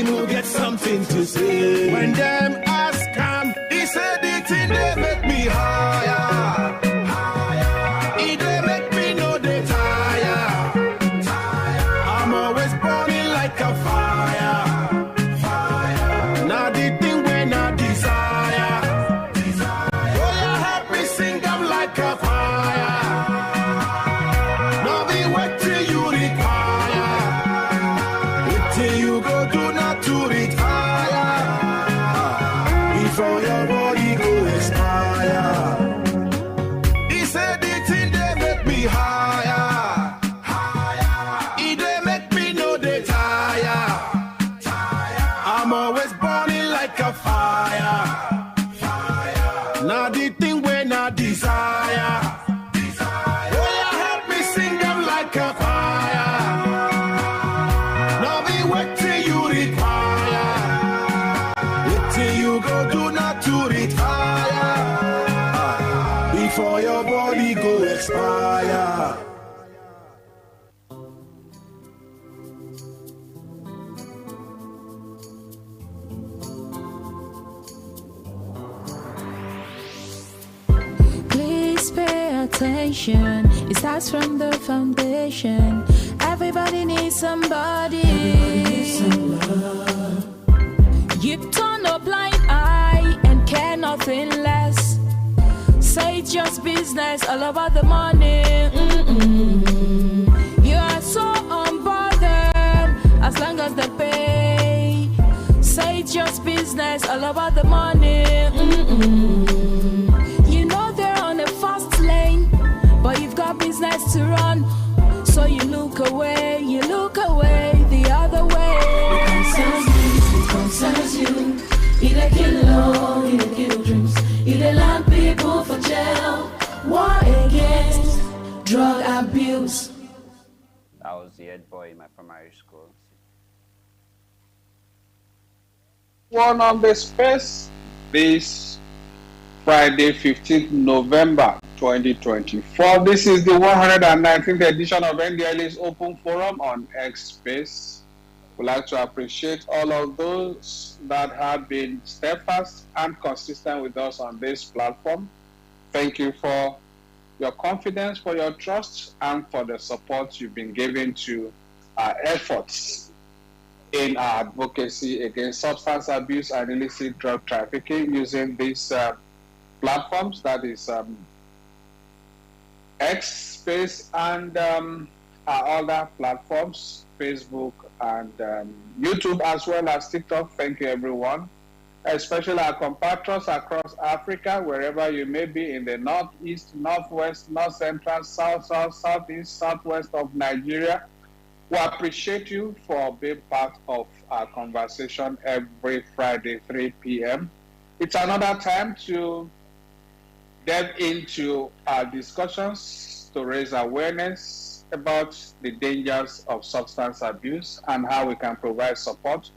no get something to say. When them ask him, he said the thing they make me higher. It they make me know they tire. I'm always burning like a fire. Now the thing when I desire. Oh, you help me sing them like a fire. Now be what till you require. Till you go do not to retire. Before your body go expire. He said the thing they make me higher. It they make me know they tire. I'm always burning like a fire. Now the thing when I desire. Oh, you help me sing them like a fire. Now be what till you require. Till you go do not to retire. Before your body go expire. Please pay attention. It starts from the foundation. Everybody needs somebody. You turn a blind eye and care nothing less. Say it's just business, all about the money. You are so unbothered as long as they pay. Say it's just business, all about the money. You know they're on a fast lane, but you've got business to run. So you look away the other way. It concerns you. It a kill law, it a kill dreams. It a land people for jail. War against drug abuse. I was the head boy in my primary school. One on the space this Friday, 15th November 2024. This is the 119th edition of NDLA's Open Forum on Xspace. We'd like to appreciate all of those that have been steadfast and consistent with us on this platform. Thank you for your confidence, for your trust, and for the support you've been giving to our efforts in our advocacy against substance abuse and illicit drug trafficking using these platforms, that is Xspace and our other platforms, Facebook and YouTube, as well as TikTok. Thank you, everyone, especially our compatriots across Africa, wherever you may be in the northeast, northwest, north central, south, southeast, southwest of Nigeria. We appreciate you for being part of our conversation every Friday, 3 p.m. It's another time to delve into our discussions to raise awareness about the dangers of substance abuse and how we can provide support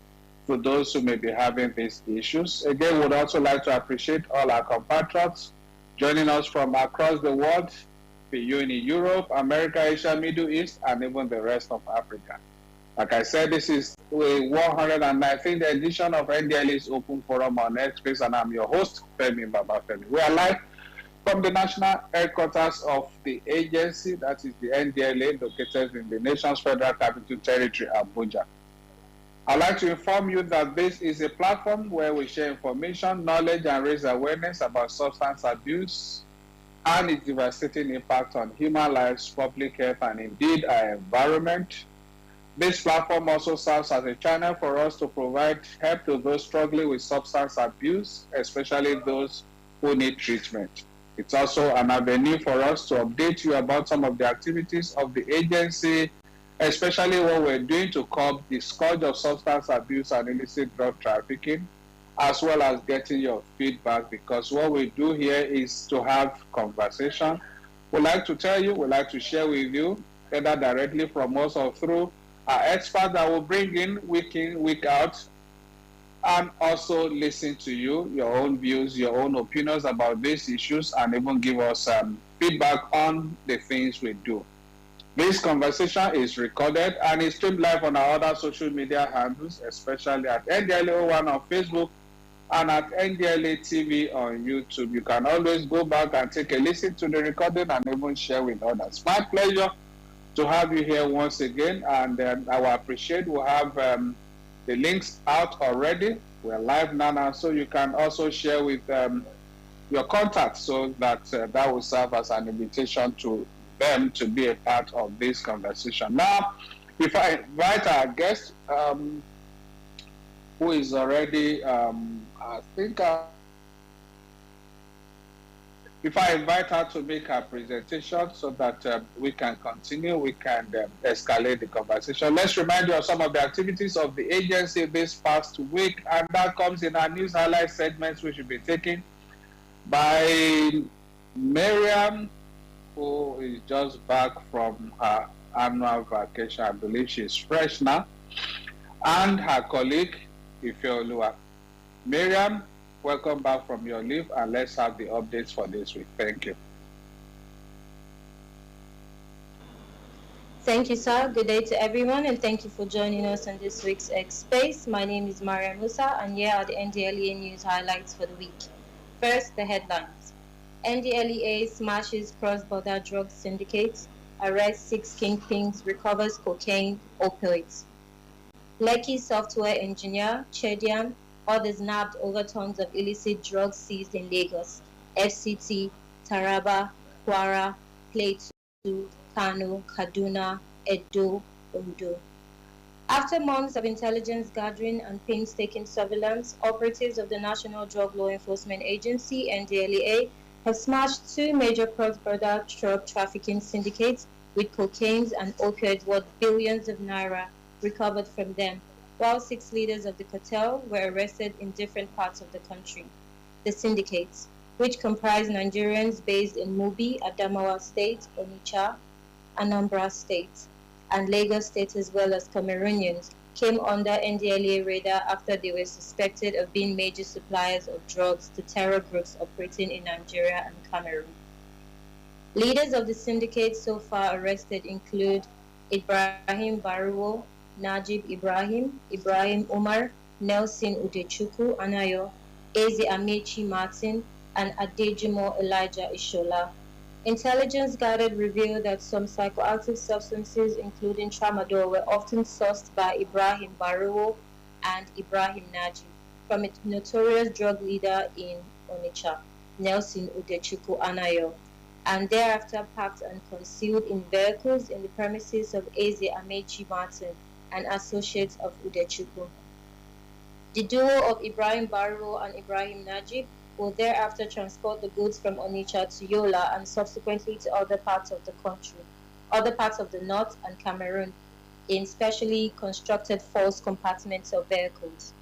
to those who may be having these issues. Again, we'd also like to appreciate all our compatriots joining us from across the world, be you in Europe, America, Asia, Middle East, and even the rest of Africa. Like I said, this is the 119th edition of NDLA's Open Forum on Xspace, and I'm your host, Femi Babafemi. We are live from the national headquarters of the agency, that is the NDLA, located in the nation's federal capital territory, Abuja. I'd like to inform you that this is a platform where we share information, knowledge, and raise awareness about substance abuse and its devastating impact on human lives, public health, and indeed our environment. This platform also serves as a channel for us to provide help to those struggling with substance abuse, especially those who need treatment. It's also an avenue for us to update you about some of the activities of the agency, especially what we're doing to curb the scourge of substance abuse and illicit drug trafficking, as well as getting your feedback, because what we do here is to have conversation. We'd like to tell you, we'd like to share with you, either directly from us or through our experts that will bring in, week out, and also listen to you, your own views, your own opinions about these issues, and even give us feedback on the things we do. This conversation is recorded and is streamed live on our other social media handles, especially at NDLA01 on Facebook and at NDLA TV on YouTube. You can always go back and take a listen to the recording and even share with others. My pleasure to have you here once again, and I will appreciate we'll have the links out already. We're live now, so you can also share with your contacts, so that that will serve as an invitation to them to be a part of this conversation. Now, if I invite our guest, who is already, I think, if I invite her to make her presentation so that we can continue, we can escalate the conversation. Let's remind you of some of the activities of the agency this past week, and that comes in our news highlight segments, which will be taken by Miriam, who is just back from her annual vacation. I believe she's fresh now, and her colleague, Ifeoluwa. Miriam, welcome back from your leave, and let's have the updates for this week. Thank you. Thank you, sir. Good day to everyone, and thank you for joining us on this week's Xspace. My name is Maria Musa, and here are the NDLEA news highlights for the week. First, the headlines. NDLEA smashes cross-border drug syndicates, arrests 6 kingpins, recovers cocaine, opioids. Lekki software engineer, Chedian, others nabbed over tons of illicit drugs seized in Lagos, FCT, Taraba, Kwara, Plateau, Kano, Kaduna, Edo, Ondo. After months of intelligence gathering and painstaking surveillance, operatives of the National Drug Law Enforcement Agency, NDLEA, have smashed 2 major cross-border drug trafficking syndicates with cocaine and opioids worth billions of naira recovered from them, while 6 leaders of the cartel were arrested in different parts of the country. The syndicates, which comprise Nigerians based in Mubi, Adamawa State, Onitsha, Anambra State, and Lagos State, as well as Cameroonians, came under NDLEA radar after they were suspected of being major suppliers of drugs to terror groups operating in Nigeria and Cameroon. Leaders of the syndicate so far arrested include Ibrahim Baruwo, Najib Ibrahim, Ibrahim Umar, Nelson Udechukwu Anayo, Eze Amechi Martin, and Adejimo Elijah Ishola. Intelligence gathered revealed that some psychoactive substances, including tramadol, were often sourced by Ibrahim Baruwo and Ibrahim Najib from a notorious drug leader in Onitsha, Nelson Udechukwu Anayo, and thereafter packed and concealed in vehicles in the premises of Eze Amechi Martin and associates of Udechukwu. The duo of Ibrahim Baruwo and Ibrahim Najib will thereafter transport the goods from Onitsha to Yola and subsequently to other parts of the country, other parts of the north and Cameroon, in specially constructed false compartments of vehicles,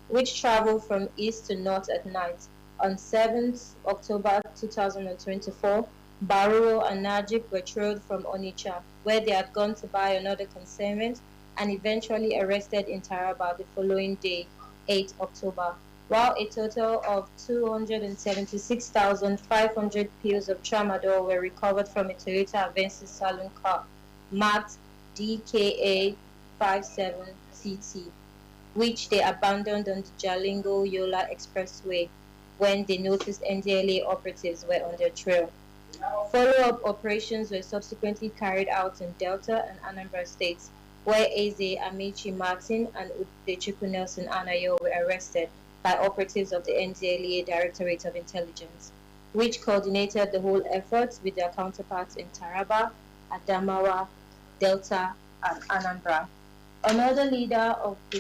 which travel from east to north at night. On 7th October 2024, Baruwo and Najib were trailed from Onitsha, where they had gone to buy another consignment, and eventually arrested in Taraba the following day, 8 October. While a total of 276,500 pills of tramadol were recovered from a Toyota Avensis saloon car marked DKA 57TT, which they abandoned on the Jalingo-Yola Expressway when they noticed NDLEA operatives were on their trail. Follow-up operations were subsequently carried out in Delta and Anambra states, where Eze Amechi Martin and Udechukwu Nelson Anayo were arrested by operatives of the NDLEA Directorate of Intelligence, which coordinated the whole effort with their counterparts in Taraba, Adamawa, Delta, and Anambra. Another leader of a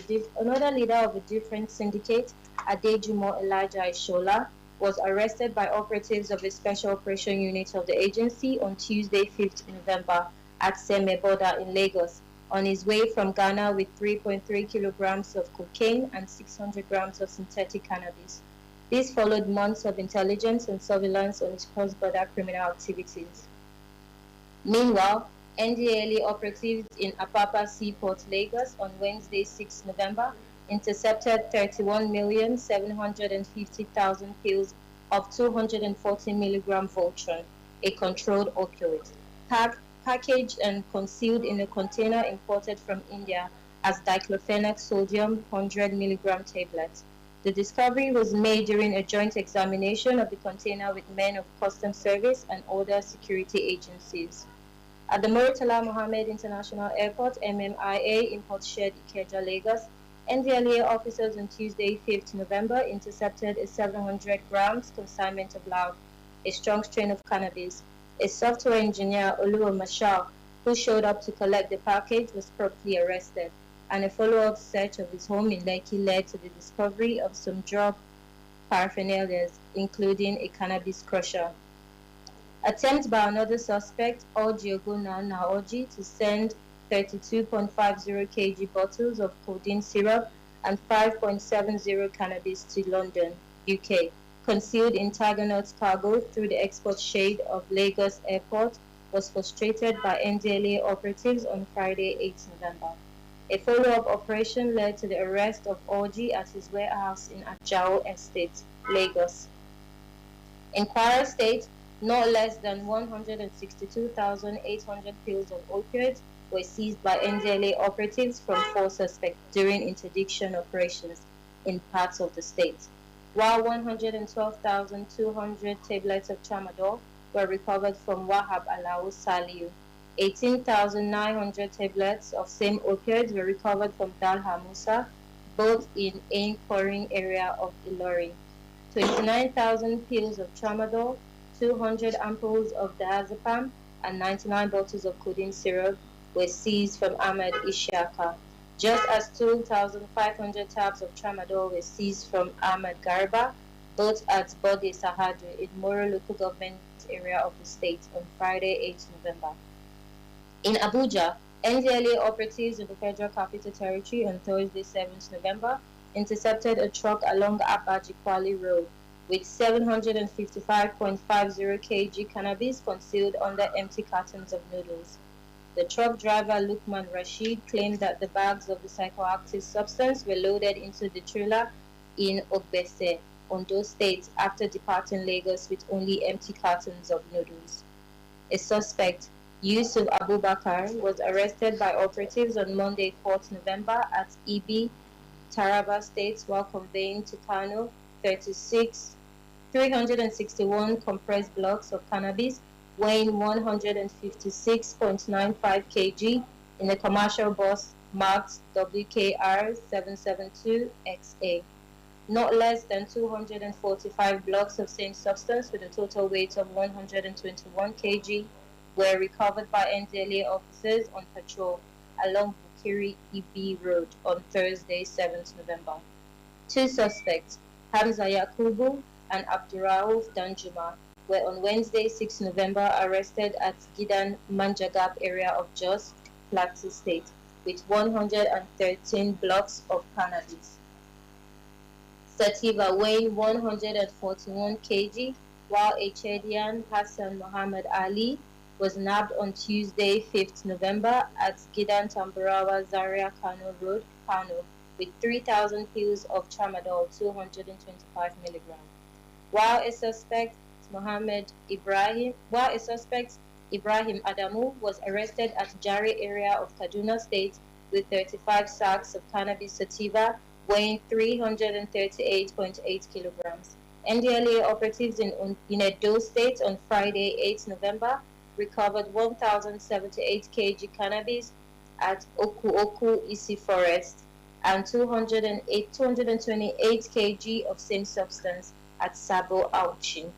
different syndicate, Adejimo Elijah Ishola, was arrested by operatives of a special operation unit of the agency on Tuesday, 5th November, at Seme border in Lagos, on his way from Ghana with 3.3 kilograms of cocaine and 600 grams of synthetic cannabis. This followed months of intelligence and surveillance on his cross-border criminal activities. Meanwhile, NDLEA operatives in Apapa Seaport, Lagos, on Wednesday, 6 November, intercepted 31,750,000 pills of 240 milligram Voltron, a controlled opioid, packed packaged and concealed in a container imported from India as diclofenac sodium 100 milligram tablets. The discovery was made during a joint examination of the container with men of Customs Service and other security agencies. At the Murtala Mohammed International Airport, MMIA, Import Shed Ikeja, Lagos, NDLEA officers on Tuesday, 5th November, intercepted a 700 grams consignment of loud, a strong strain of cannabis. A software engineer, Oluwa Mashal, who showed up to collect the package, was promptly arrested, and a follow-up search of his home in Lekki led to the discovery of some drug paraphernalia, including a cannabis crusher. Attempt by another suspect, Orji Oguna Naoji, to send 32.50 kg bottles of codeine syrup and 5.70 cannabis to London, UK, concealed in Tiger cargo through the export shade of Lagos Airport, was frustrated by NDLA operatives on Friday, 8 November. A follow-up operation led to the arrest of Orji at his warehouse in Ajao Estate, Lagos. In Kwara State, no less than 162,800 pills of opioids were seized by NDLA operatives from 4 suspects during interdiction operations in parts of the state, while 112,200 tablets of tramadol were recovered from Wahab Alao Saliu. 18,900 tablets of same opioids were recovered from Dalha Musa, both in Ain Koring area of Ilori. 29,000 pills of tramadol, 200 ampoules of diazepam, and 99 bottles of codeine syrup were seized from Ahmed Ishaka, just as 2,500 tabs of tramadol were seized from Ahmed Garba, both at Bode Sahadu in Moro local government area of the state on Friday, 8 November. In Abuja, NDLA operatives in the Federal Capital Territory on Thursday, 7th November, intercepted a truck along Abaji Kwali Road with 755.50 kg cannabis concealed under empty cartons of noodles. The truck driver, Lukman Rashid, claimed that the bags of the psychoactive substance were loaded into the trailer in Ogbese, Ondo State, after departing Lagos with only empty cartons of noodles. A suspect, Yusuf Abubakar, was arrested by operatives on Monday, 4th November at Ibi, Taraba State, while conveying to Kano 361 compressed blocks of cannabis weighing 156.95 kg in a commercial bus marked WKR 772XA. Not less than 245 blocks of same substance with a total weight of 121 kg were recovered by NDLA officers on patrol along Bukiri Ibi Road on Thursday, 7th November. 2 suspects, Hamza Yakubu and Abdurrauf Danjuma, were on Wednesday, 6 November, arrested at Gidan Manjagab area of Jos, Plateau State, with 113 blocks of cannabis sativa weighing 141 kg, while a Chadian, Hassan Muhammad Ali, was nabbed on Tuesday, 5th November, at Gidan Tambarawa Zaria Kano Road, Kano, with 3,000 pills of tramadol, 225 milligrams. While a suspect, Ibrahim Adamu, was arrested at Jari area of Kaduna State with 35 sacks of cannabis sativa weighing 338.8 kilograms. NDLA operatives in Edo State on Friday, 8 November, recovered 1,078 kg cannabis at Oku Isi Forest and 228 kg of same substance at Sabo Auchi.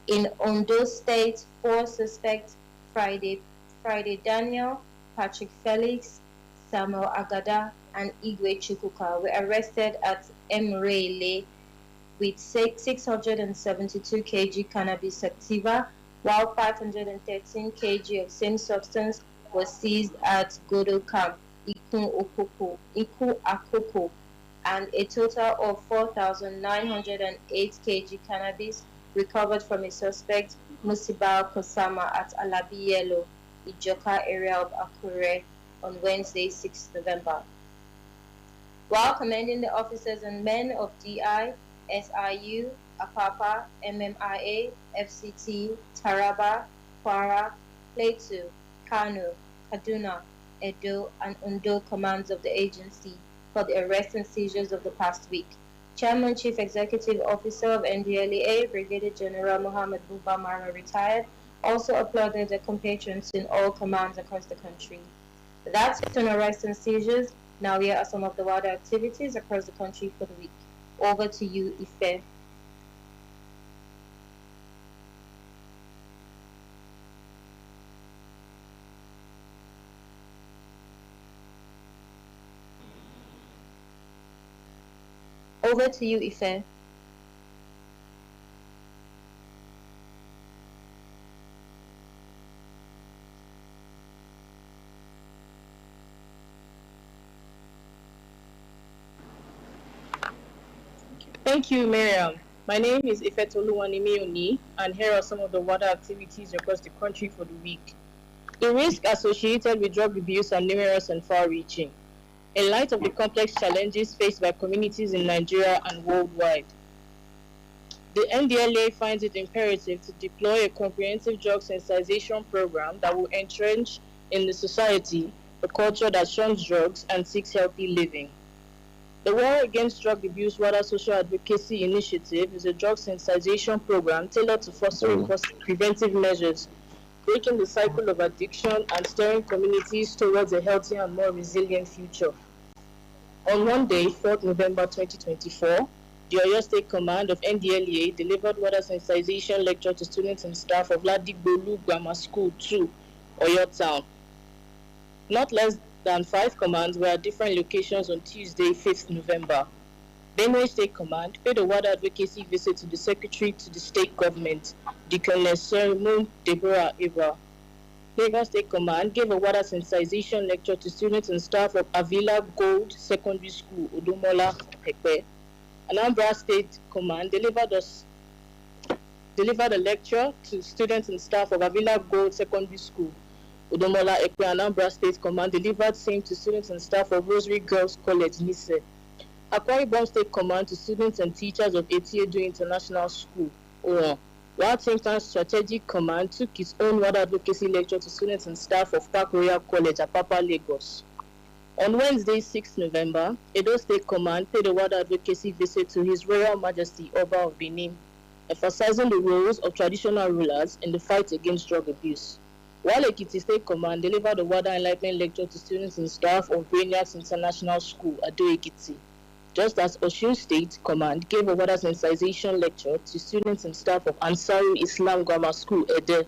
In Ondo State, 4 suspects, Friday Daniel, Patrick Felix, Samuel Agada, and Igwe Chukuka, were arrested at Emrele with 672 kg cannabis sativa, while 513 kg of same substance was seized at Godo Camp, Iku Akoko, and a total of 4,908 kg cannabis recovered from a suspect, Musibao Kosama, at Alabi Yellow, Ijoka area of Akure, on Wednesday, 6 November. While commending the officers and men of DI, SIU, APAPA, MMIA, FCT, Taraba, Kwara, Plateau, Kano, Kaduna, Edo, and Ondo commands of the agency for the arrests and seizures of the past week. Chairman Chief Executive Officer of NDLEA, Brigadier General Mohammed Buba Mara, retired, also applauded their compatriots in all commands across the country. That's it on arrests and seizures. Now here are some of the wider activities across the country for the week. Over to you, Ife. Over to you, Ife. Thank you, Miriam. My name is Ifetoluwanimi, and here are some of the water activities across the country for the week. The risk associated with drug abuse are numerous and far-reaching. In light of the complex challenges faced by communities in Nigeria and worldwide, the NDLA finds it imperative to deploy a comprehensive drug sensitization program that will entrench in the society a culture that shuns drugs and seeks healthy living. The War Against Drug Abuse Water Social Advocacy Initiative is a drug sensitization program tailored to fostering preventive measures, breaking the cycle of addiction and steering communities towards a healthier and more resilient future. On Monday, 4th November 2024, the Oyo State Command of NDLEA delivered water sensitization lecture to students and staff of Ladigbolu Grammar School 2, Oyo Town. Not less than 5 commands were at different locations on Tuesday, 5th November. Benue State Command paid a water advocacy visit to the Secretary to the State Government, Deaconess Sermon Deborah Ibra. Lagos State Command gave a water sensitization lecture to students and staff of Avila Gold Secondary School, Odumola, Ekpe. Anambra State Command delivered a lecture to students and staff of Avila Gold Secondary School, Odumola, Ekpe. Anambra State Command delivered same to students and staff of Rosary Girls College, Nise. Akwa Ibom State Command to students and teachers of Etiedu International School, Oran. While Tinkan Strategic Command took its own water advocacy lecture to students and staff of Park Royal College, Apapa, Lagos. On Wednesday, 6th November, Edo State Command paid a water advocacy visit to His Royal Majesty Oba of Benin, emphasizing the roles of traditional rulers in the fight against drug abuse. While Ekiti State Command delivered a water enlightenment lecture to students and staff of Brainiacs International School, Ado Ekiti, just as Osun State Command gave a water sensitization lecture to students and staff of Ansaru Islam Grammar School, Ede.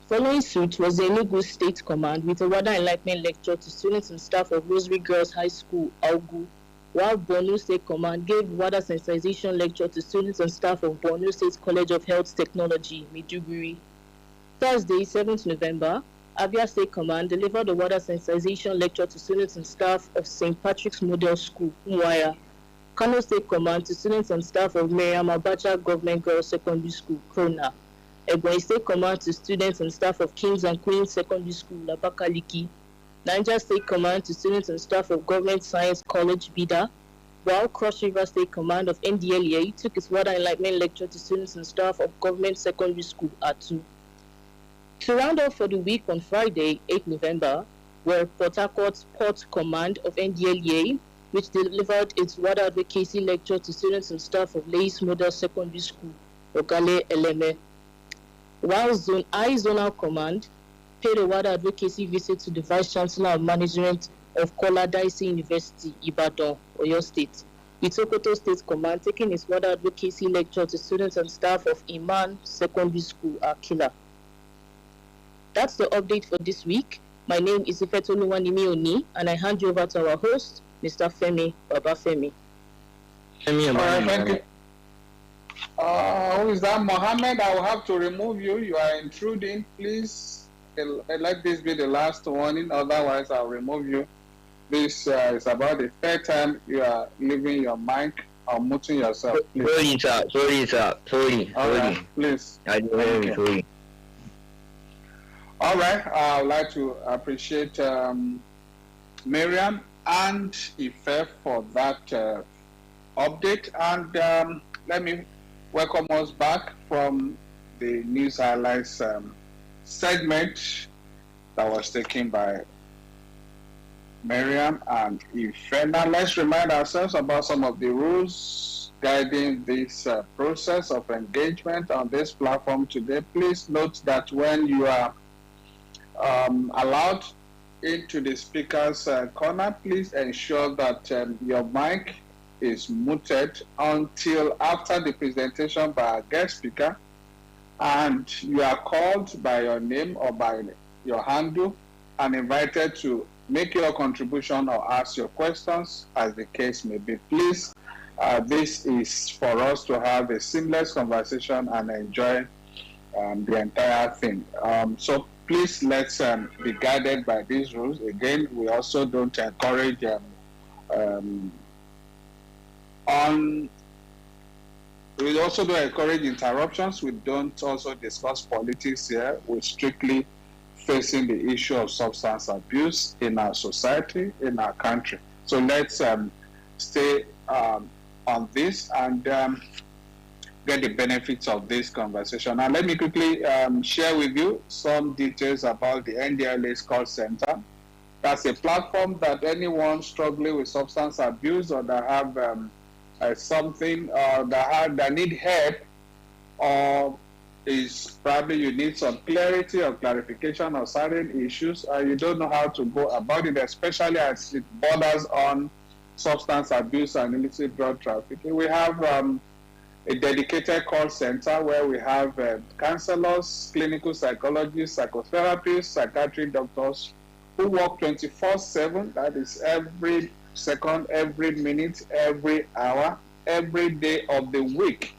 Following suit was the Enugu State Command with a water enlightenment lecture to students and staff of Rosary Girls High School, Augu, while Borno State Command gave water sensitization lecture to students and staff of Borno State College of Health Technology, Maiduguri. Thursday, 7th November, Abia State Command delivered a water sensitization lecture to students and staff of St. Patrick's Model School, Umuahia. Kano State Command to students and staff of Miriam Abacha Government Girls Secondary School, Krona. Ebonyi State Command to students and staff of Kings and Queens Secondary School, Abakaliki. Niger State Command to students and staff of Government Science College, Bida. While Cross River State Command of NDLEA took its water enlightenment lecture to students and staff of Government Secondary School, Atu. To round off for the week on Friday, 8th November, were Port Harcourt's Port Command of NDLEA, which delivered its water advocacy lecture to students and staff of Lace Model Secondary School, Ogale Eleme. While Zone I Zonal Command paid a water advocacy visit to the Vice Chancellor of Management of Kola Daisy University, Ibadan, Oyo State, with Sokoto State Command taking its water advocacy lecture to students and staff of Iman Secondary School, Akila. That's the update for this week. My name is Ifetoluwanimi Oni, and I hand you over to our host, Mr. Femi Babafemi. Thank you. Who is that? Mohammed, I will have to remove you. You are intruding. Please let this be the last warning. Otherwise, I'll remove you. This is about the third time you are leaving your mic or muting yourself. Please. Sorry. Right, please. Sorry. All right. I would like to appreciate Miriam and Ife for that update. And let me welcome us back from the news highlights segment that was taken by Miriam and Ife. Now let's remind ourselves about some of the rules guiding this process of engagement on this platform today. Please note that when you are allowed into the speaker's corner, please ensure that your mic is muted until after the presentation by our guest speaker, and you are called by your name or by your handle and invited to make your contribution or ask your questions as the case may be. Please, this is for us to have a seamless conversation and enjoy the entire thing. So please, let's be guided by these rules. Again, we also don't encourage we also don't encourage interruptions. We don't also discuss politics here. We're strictly facing the issue of substance abuse in our society, in our country. So let's stay on this and get the benefits of this conversation. Now, let me quickly share with you some details about the NDLA's call center. That's a platform that anyone struggling with substance abuse or that have something that need help, or is probably you need some clarity or clarification on certain issues, you don't know how to go about it, especially as it borders on substance abuse and illicit drug trafficking. We have a dedicated call center where we have counselors, clinical psychologists, psychotherapists, psychiatric doctors who work 24/7. That is every second, every minute, every hour, every day of the week.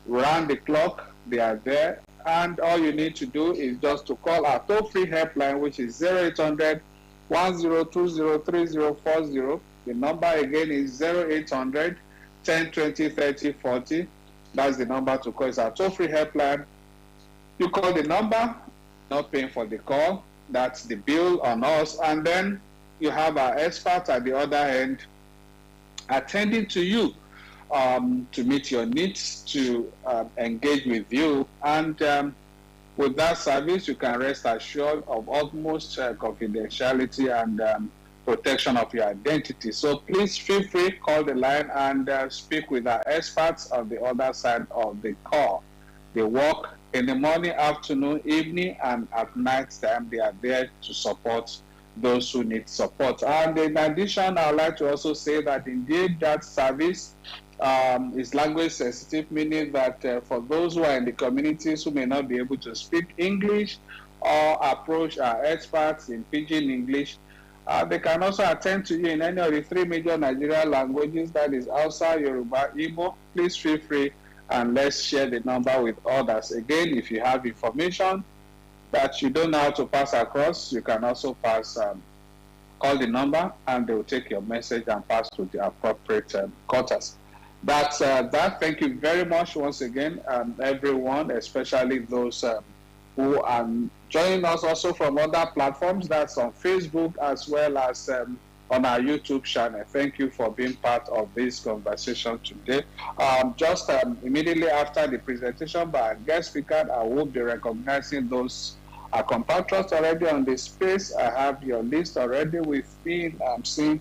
Round the clock, they are there. And all you need to do is just to call our toll-free helpline, which is 0800 1020 3040. The number again is 0800 1020 3040. That's the number to call. It's our toll-free helpline. You call the number, not paying for the call. That's the bill on us. And then you have our expert at the other end attending to you to meet your needs, to engage with you. And with that service, you can rest assured of utmost confidentiality and protection of your identity. So please feel free, call the line and speak with our experts on the other side of the call. They work in the morning, afternoon, evening, and at night time. They are there to support those who need support. And in addition, I would like to also say that indeed that service is language sensitive, meaning that for those who are in the communities who may not be able to speak English or approach our experts in Pidgin English, they can also attend to you in any of the three major Nigerian languages, that is Hausa, Yoruba, Igbo. Please feel free and let's share the number with others. Again, if you have information that you don't know how to pass across, you can also call the number and they will take your message and pass to the appropriate quarters. That's that. Thank you very much once again, everyone, especially those who are joining us also from other platforms. That's on Facebook as well as on our YouTube channel. Thank you for being part of this conversation today. Just immediately after the presentation by our guest speaker, I will be recognizing those compatriots already on the space. I have your list already with me. I'm seeing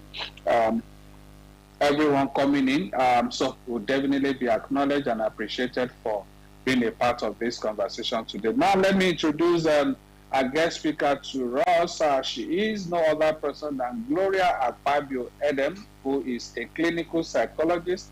everyone coming in. So will definitely be acknowledged and appreciated for being a part of this conversation today. Now let me introduce our guest speaker to us. She is no other person than Gloria Akpabio Edem, who is a clinical psychologist.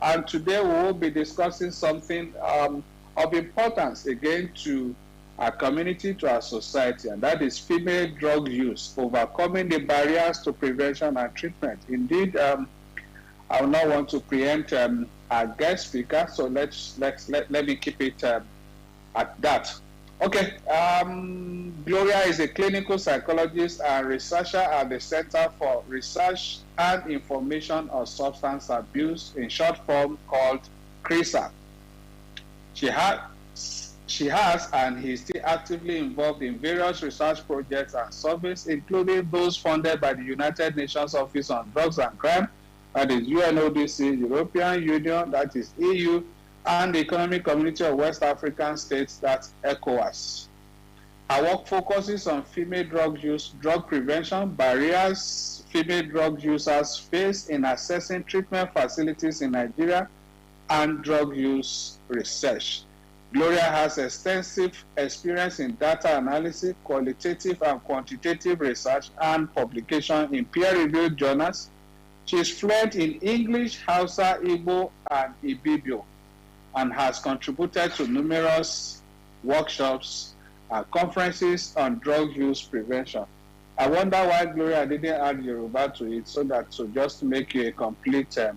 And today we will be discussing something of importance again to our community, to our society, and that is female drug use, overcoming the barriers to prevention and treatment. Indeed, I will not want to preempt our guest speaker, so let me keep it at that. Okay, Gloria is a clinical psychologist and researcher at the Center for Research and Information on Substance Abuse, in short form called CRISA. She has and is still actively involved in various research projects and surveys, including those funded by the United Nations Office on Drugs and Crime, that is UNODC, European Union, that is EU, and the Economic Community of West African States, that's ECOWAS. Our work focuses on female drug use, drug prevention, barriers female drug users face in accessing treatment facilities in Nigeria, and drug use research. Gloria has extensive experience in data analysis, qualitative and quantitative research, and publication in peer-reviewed journals. She is fluent in English, Hausa, Igbo, and Ibibio, and has contributed to numerous workshops and conferences on drug use prevention. I wonder why Gloria didn't add Yoruba to it, so that to just make you a complete, a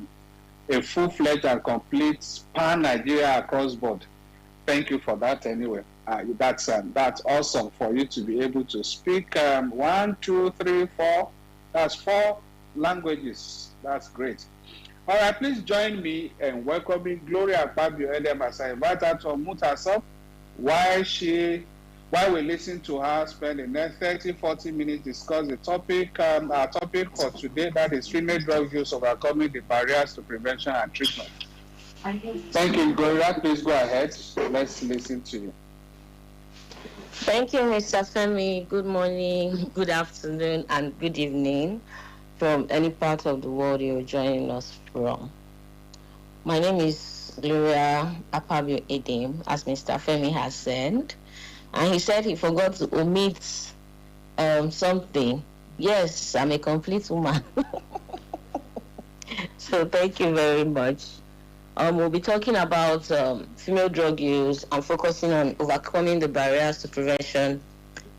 full-fledged and complete pan-Nigeria across board. Thank you for that anyway. That's awesome for you to be able to speak 1, 2, 3, 4. That's 4 languages. That's great. All right, please join me in welcoming Gloria Fabio Edem as I invite her to unmute herself while we listen to her spend the next 30-40 minutes discuss the topic, our topic for today, that is female drug use, overcoming the barriers to prevention and treatment. Thank you, Gloria. Please go ahead. Let's listen to you. Thank you, Mr. Femi. Good morning, good afternoon, and good evening from any part of the world you're joining us from. My name is Gloria Apabio Edem, as Mr. Femi has said. And he said he forgot to omit something. Yes, I'm a complete woman. So thank you very much. We'll be talking about female drug use and focusing on overcoming the barriers to prevention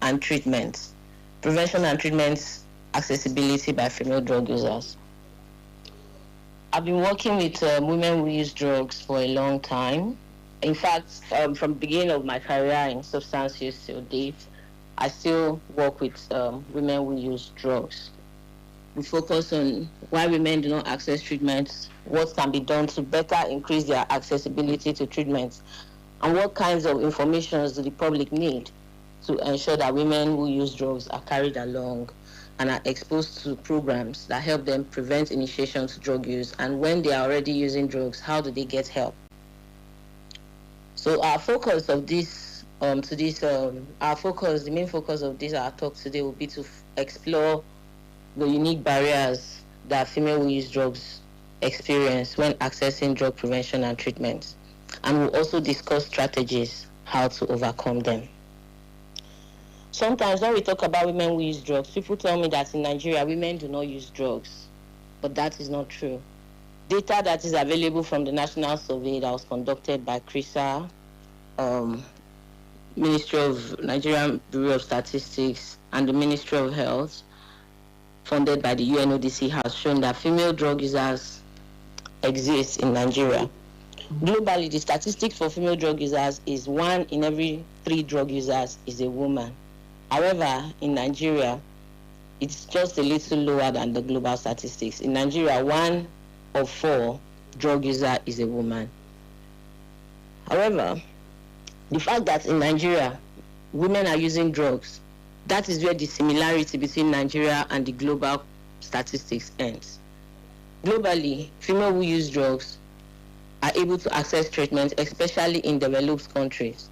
and treatment. Prevention and treatment accessibility by female drug users. I've been working with women who use drugs for a long time. In fact, from the beginning of my career in substance use till date, I still work with women who use drugs. We focus on why women do not access treatments, what can be done to better increase their accessibility to treatments, and what kinds of information do the public need to ensure that women who use drugs are carried along and are exposed to programs that help them prevent initiation to drug use, and when they are already using drugs, how do they get help? So our focus of this, the main focus of this our talk today will be to explore the unique barriers that female who use drugs experience when accessing drug prevention and treatment. And we'll also discuss strategies how to overcome them. Sometimes when we talk about women who use drugs, people tell me that in Nigeria, women do not use drugs, but that is not true. Data that is available from the national survey that was conducted by CRISA, Ministry of Nigerian Bureau of Statistics, and the Ministry of Health, funded by the UNODC, has shown that female drug users exist in Nigeria. Globally, the statistics for female drug users is 1 in every 3 drug users is a woman. However, in Nigeria, it's just a little lower than the global statistics. In Nigeria, 1 of 4 drug user is a woman. However, the fact that in Nigeria, women are using drugs, that is where the similarity between Nigeria and the global statistics ends. Globally, female who use drugs are able to access treatment, especially in developed countries.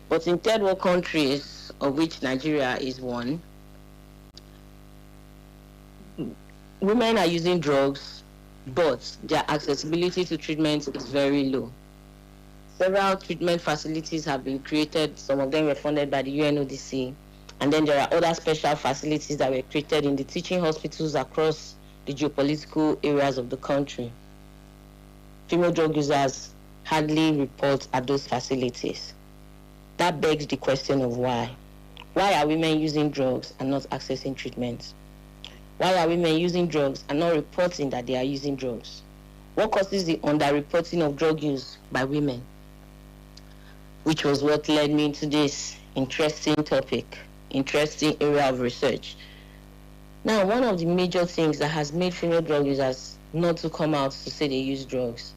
But in third world countries, of which Nigeria is one, women are using drugs, but their accessibility to treatment is very low. Several treatment facilities have been created. Some of them were funded by the UNODC. And then there are other special facilities that were created in the teaching hospitals across the geopolitical areas of the country. Female drug users hardly report at those facilities. That begs the question of why. Why are women using drugs and not accessing treatment? Why are women using drugs and not reporting that they are using drugs? What causes the underreporting of drug use by women? Which was what led me to this interesting topic, interesting area of research. Now, one of the major things that has made female drug users not to come out to say they use drugs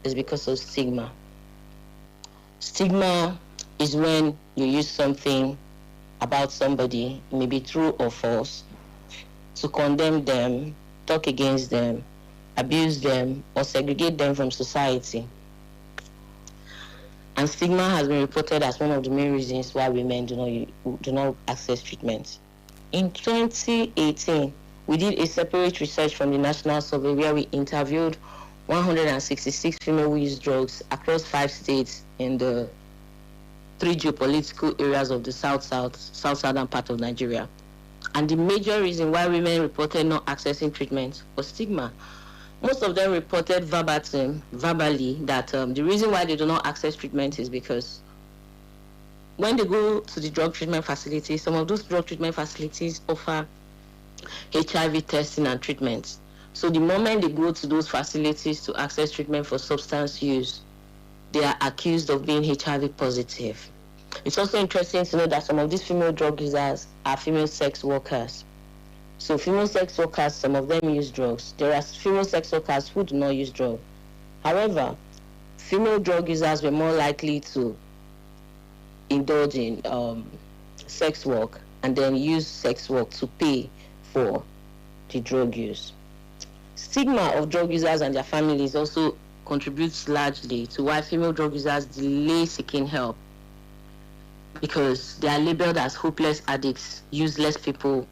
is because of stigma. Stigma is when you use something about somebody, it may be true or false, to condemn them, talk against them, abuse them, or segregate them from society. And stigma has been reported as one of the main reasons why women do not access treatment. In 2018, we did a separate research from the National Survey where we interviewed 166 female who use drugs across 5 states in the 3 geopolitical areas of the southern part of Nigeria. And the major reason why women reported not accessing treatment was stigma. Most of them reported verbally, that the reason why they do not access treatment is because when they go to the drug treatment facilities, some of those drug treatment facilities offer HIV testing and treatment. So the moment they go to those facilities to access treatment for substance use, they are accused of being HIV positive. It's also interesting to know that some of these female drug users are female sex workers. So female sex workers, some of them use drugs. There are female sex workers who do not use drugs. However, female drug users were more likely to indulge in sex work and then use sex work to pay for the drug use. Stigma of drug users and their families also contributes largely to why female drug users delay seeking help, because they are labeled as hopeless addicts, useless people,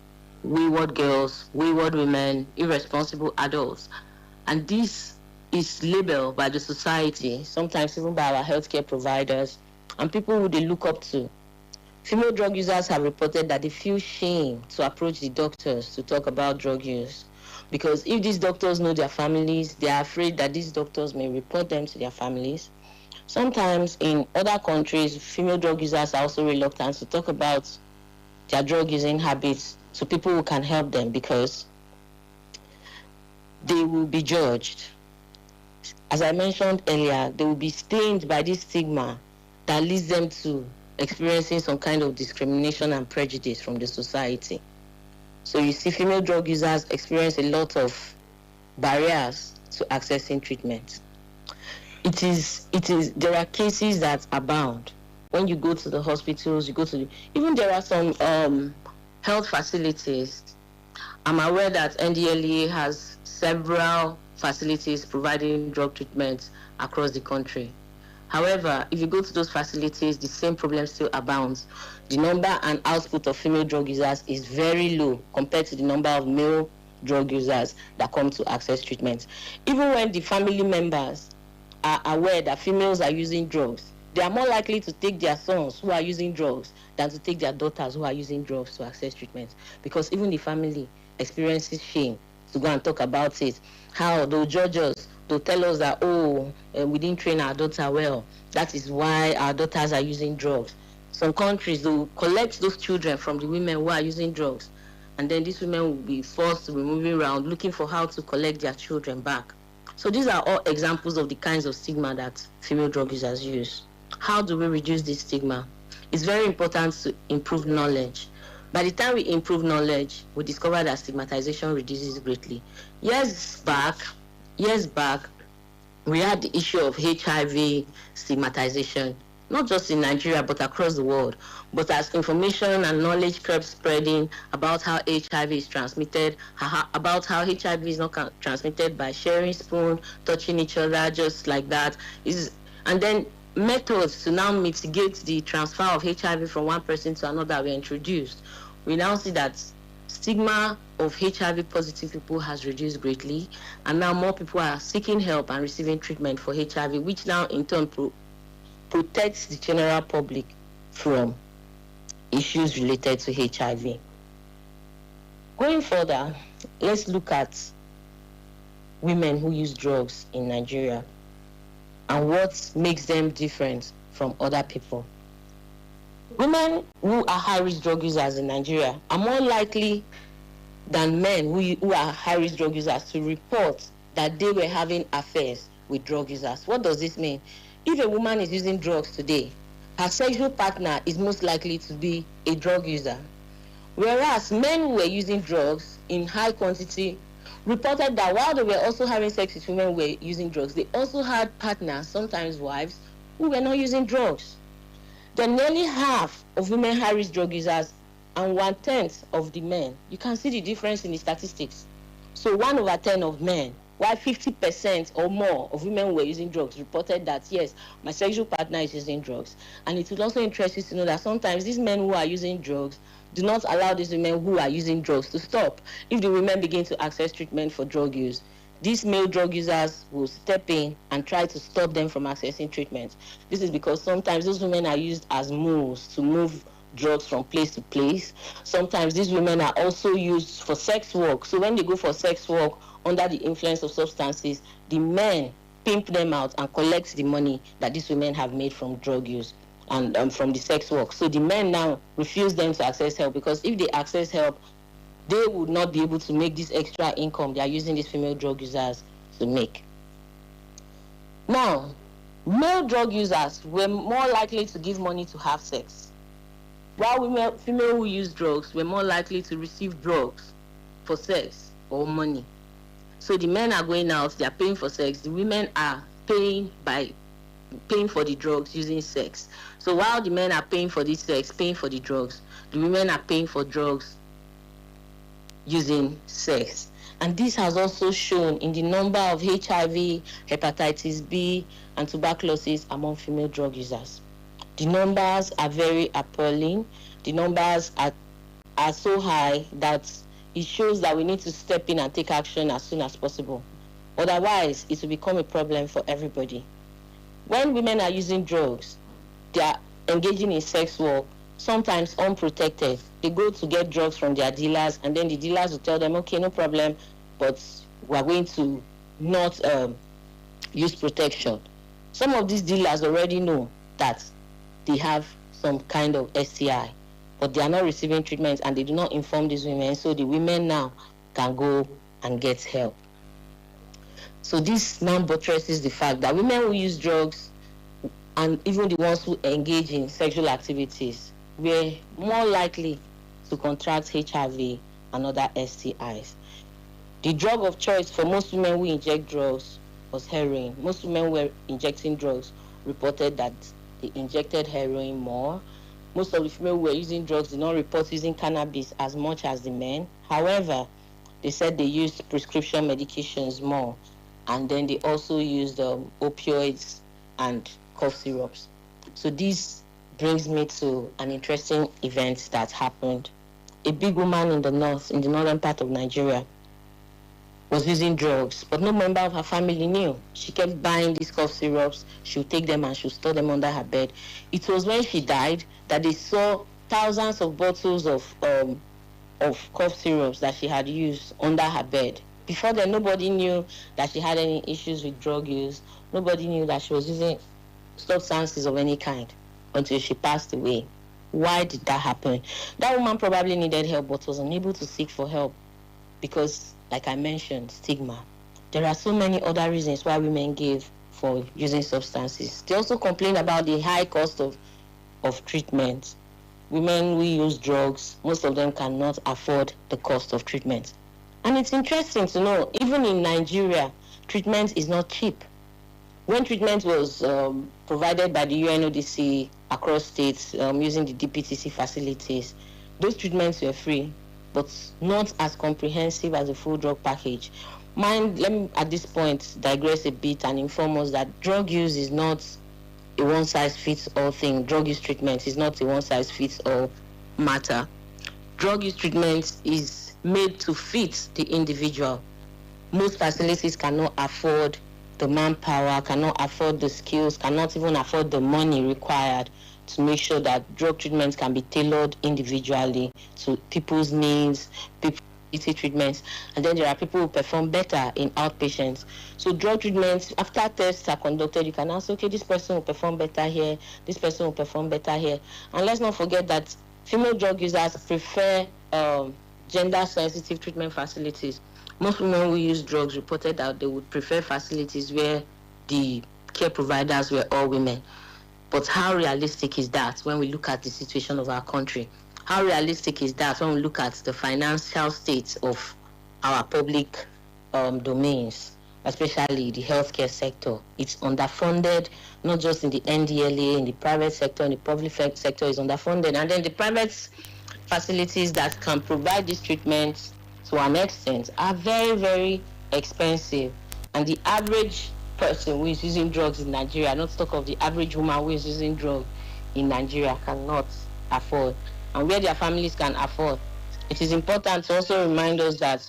wayward girls, wayward women, irresponsible adults. And this is labeled by the society, sometimes even by our healthcare providers and people who they look up to. Female drug users have reported that they feel shame to approach the doctors to talk about drug use, because if these doctors know their families, they are afraid that these doctors may report them to their families. Sometimes in other countries, female drug users are also reluctant to talk about their drug using habits to people who can help them, because they will be judged. As I mentioned earlier, they will be stained by this stigma that leads them to experiencing some kind of discrimination and prejudice from the society. So you see, female drug users experience a lot of barriers to accessing treatment. There are cases that abound. When you go to the hospitals, even there are some health facilities. I'm aware that NDLEA has several facilities providing drug treatment across the country. However, if you go to those facilities, the same problem still abounds. The number and output of female drug users is very low compared to the number of male drug users that come to access treatment. Even when the family members are aware that females are using drugs, they are more likely to take their sons who are using drugs than to take their daughters who are using drugs to access treatment, because even the family experiences shame to go and talk about it. How they'll judge us, they'll tell us that, we didn't train our daughter well. That is why our daughters are using drugs. Some countries, they'll collect those children from the women who are using drugs, and then these women will be forced to be moving around looking for how to collect their children back. So these are all examples of the kinds of stigma that female drug users use. How do we reduce this stigma? It's very important to improve knowledge. By the time we improve knowledge, we discover that stigmatization reduces greatly. Years back, we had the issue of HIV stigmatization, not just in Nigeria, but across the world. But as information and knowledge kept spreading about how HIV is transmitted, about how HIV is not transmitted by sharing spoon, touching each other just like that, and then methods to now mitigate the transfer of HIV from one person to another were introduced. We now see that stigma of HIV positive people has reduced greatly, and now more people are seeking help and receiving treatment for HIV, which now in turn protects the general public from issues related to HIV. Going further, let's look at women who use drugs in Nigeria and what makes them different from other people. Women who are high-risk drug users in Nigeria are more likely than men who are high-risk drug users to report that they were having affairs with drug users. What does this mean? If a woman is using drugs today, her sexual partner is most likely to be a drug user. Whereas men who were using drugs in high quantity reported that while they were also having sex with women who were using drugs, they also had partners, sometimes wives, who were not using drugs. Then nearly half of women high-risk drug users and 1/10 of the men. You can see the difference in the statistics. So 1/10 of men while 50% or more of women who were using drugs reported that, yes, my sexual partner is using drugs. And it would also interest you to know that sometimes these men who are using drugs do not allow these women who are using drugs to stop. If the women begin to access treatment for drug use, these male drug users will step in and try to stop them from accessing treatment. This is because sometimes those women are used as mules to move drugs from place to place. Sometimes these women are also used for sex work. So when they go for sex work under the influence of substances, the men pimp them out and collect the money that these women have made from drug use and from the sex work. So the men now refuse them to access help, because if they access help, they would not be able to make this extra income they are using these female drug users to make. Now, male drug users were more likely to give money to have sex, while female who use drugs were more likely to receive drugs for sex or money. So the men are going out, they are paying for sex, the women are paying for the drugs using sex. So while the men are paying for this sex, paying for the drugs, the women are paying for drugs using sex. And this has also shown in the number of HIV, hepatitis B, and tuberculosis among female drug users. The numbers are very appalling. The numbers are so high that it shows that we need to step in and take action as soon as possible. Otherwise, it will become a problem for everybody. When women are using drugs, they are engaging in sex work, sometimes unprotected. They go to get drugs from their dealers, and then the dealers will tell them, okay, no problem, but we're going to not use protection. Some of these dealers already know that they have some kind of STI, but they are not receiving treatment and they do not inform these women, so the women now can go and get help. So this now buttresses the fact that women who use drugs, and even the ones who engage in sexual activities, were more likely to contract HIV and other STIs. The drug of choice for most women who inject drugs was heroin. Most women who were injecting drugs reported that they injected heroin more. Most of the female who were using drugs did not report using cannabis as much as the men. However, they said they used prescription medications more, and then they also used opioids and cough syrups. So this brings me to an interesting event that happened. A big woman in the northern part of Nigeria, was using drugs, but no member of her family knew. She kept buying these cough syrups. She would take them and she would store them under her bed. It was when she died that they saw thousands of bottles of cough syrups that she had used under her bed. Before then, nobody knew that she had any issues with drug use. Nobody knew that she was using substances of any kind until she passed away. Why did that happen? That woman probably needed help but was unable to seek for help because, like I mentioned, stigma. There are so many other reasons why women give for using substances. They also complain about the high cost of treatment. Women who use drugs, most of them cannot afford the cost of treatment. And it's interesting to know, even in Nigeria, treatment is not cheap. When treatment was provided by the UNODC across states using the DPTC facilities, those treatments were free, but not as comprehensive as a full drug package. Let me at this point digress a bit and inform us that drug use is not a one-size-fits-all thing. Drug use treatment is not a one-size-fits-all matter. Drug use treatment is made to fit the individual. Most facilities cannot afford the manpower, cannot afford the skills, cannot even afford the money required to make sure that drug treatments can be tailored individually to people's needs, people's treatments, and then there are people who perform better in outpatients. So drug treatments, after tests are conducted, you can ask, okay, this person will perform better here, this person will perform better here. And let's not forget that female drug users prefer gender-sensitive treatment facilities. Most women who use drugs reported that they would prefer facilities where the care providers were all women. But how realistic is that when we look at the situation of our country? How realistic is that when we look at the financial state of our public domains, especially the healthcare sector? It's underfunded, not just in the NDLA, in the private sector, in the public sector is underfunded. And then the private facilities that can provide these treatments to an extent are very, very expensive. And the average person who is using drugs in Nigeria, not to talk of the average woman who is using drugs in Nigeria, cannot afford. And where their families can afford, it is important to also remind us that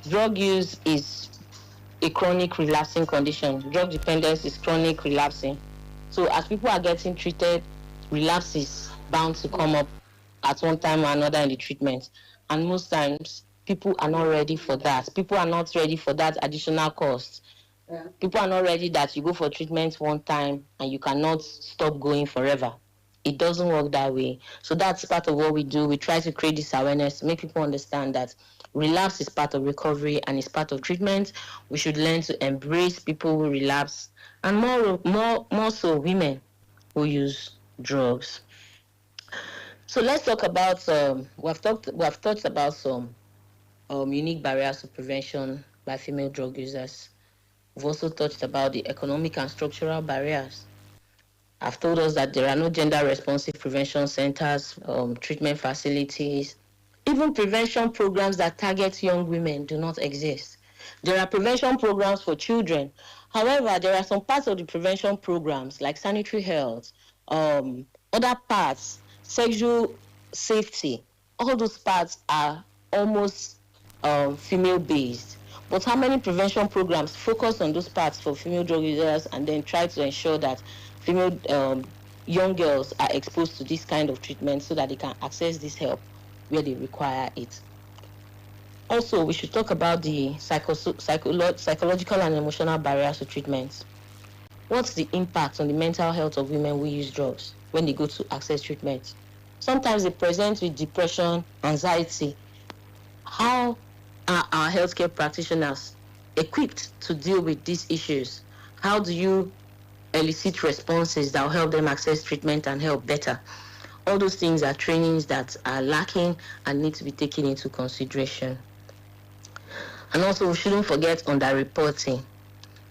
drug use is a chronic relapsing condition. Drug dependence is chronic relapsing. So as people are getting treated, relapse is bound to come up at one time or another in the treatment. And most times, people are not ready for that. People are not ready for that additional cost. People are not ready that you go for treatment one time and you cannot stop going forever. It doesn't work that way. So that's part of what we do. We try to create this awareness to make people understand that relapse is part of recovery and is part of treatment. We should learn to embrace people who relapse, and more so women who use drugs. So let's talk about we have talked about some unique barriers to prevention by female drug users. We've also touched about the economic and structural barriers. I've told us that there are no gender responsive prevention centers, treatment facilities, even prevention programs that target young women do not exist. There are prevention programs for children. However, there are some parts of the prevention programs like sanitary health, other parts, sexual safety. All those parts are almost female based. But how many prevention programs focus on those parts for female drug users and then try to ensure that female young girls are exposed to this kind of treatment so that they can access this help where they require it? Also, we should talk about the psychological and emotional barriers to treatment. What's the impact on the mental health of women who use drugs when they go to access treatment? Sometimes they present with depression, anxiety. How are our healthcare practitioners equipped to deal with these issues? How do you elicit responses that will help them access treatment and help better? All those things are trainings that are lacking and need to be taken into consideration. And also, we shouldn't forget underreporting.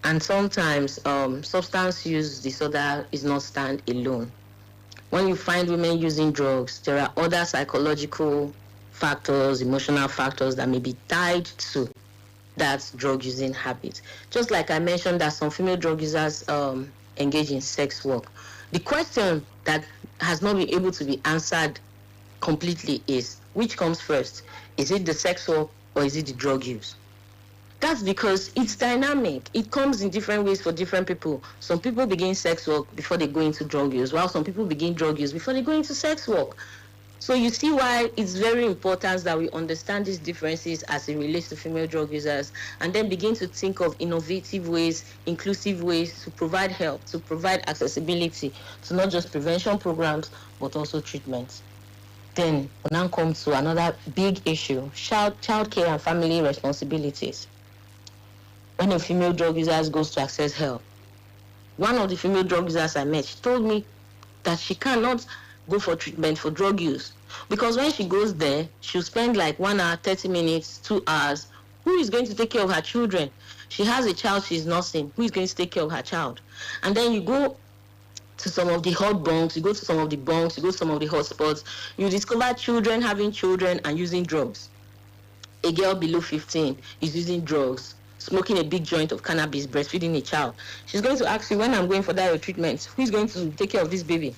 And sometimes substance use disorder is not stand alone. When you find women using drugs, there are other psychological factors, emotional factors that may be tied to that drug using habit. Just like I mentioned that some female drug users engage in sex work. The question that has not been able to be answered completely is, which comes first? Is it the sex work or is it the drug use? That's because it's dynamic. It comes in different ways for different people. Some people begin sex work before they go into drug use, while some people begin drug use before they go into sex work. So you see why it's very important that we understand these differences as it relates to female drug users, and then begin to think of innovative ways, inclusive ways to provide help, to provide accessibility to not just prevention programs, but also treatments. Then we'll now come to another big issue, child care and family responsibilities. When a female drug user goes to access help, one of the female drug users I met, she told me that she cannot go for treatment for drug use because when she goes there, she'll spend like 1 hour, 30 minutes, 2 hours. Who is going to take care of her children? She has a child she's nursing. Who is going to take care of her child? And then you go to some of the hot bunks, you go to some of the bunks, you go to some of the hot spots, you discover children having children and using drugs. A girl below 15 is using drugs, smoking a big joint of cannabis, breastfeeding a child. She's going to ask you, when I'm going for that treatment, who's going to take care of this baby?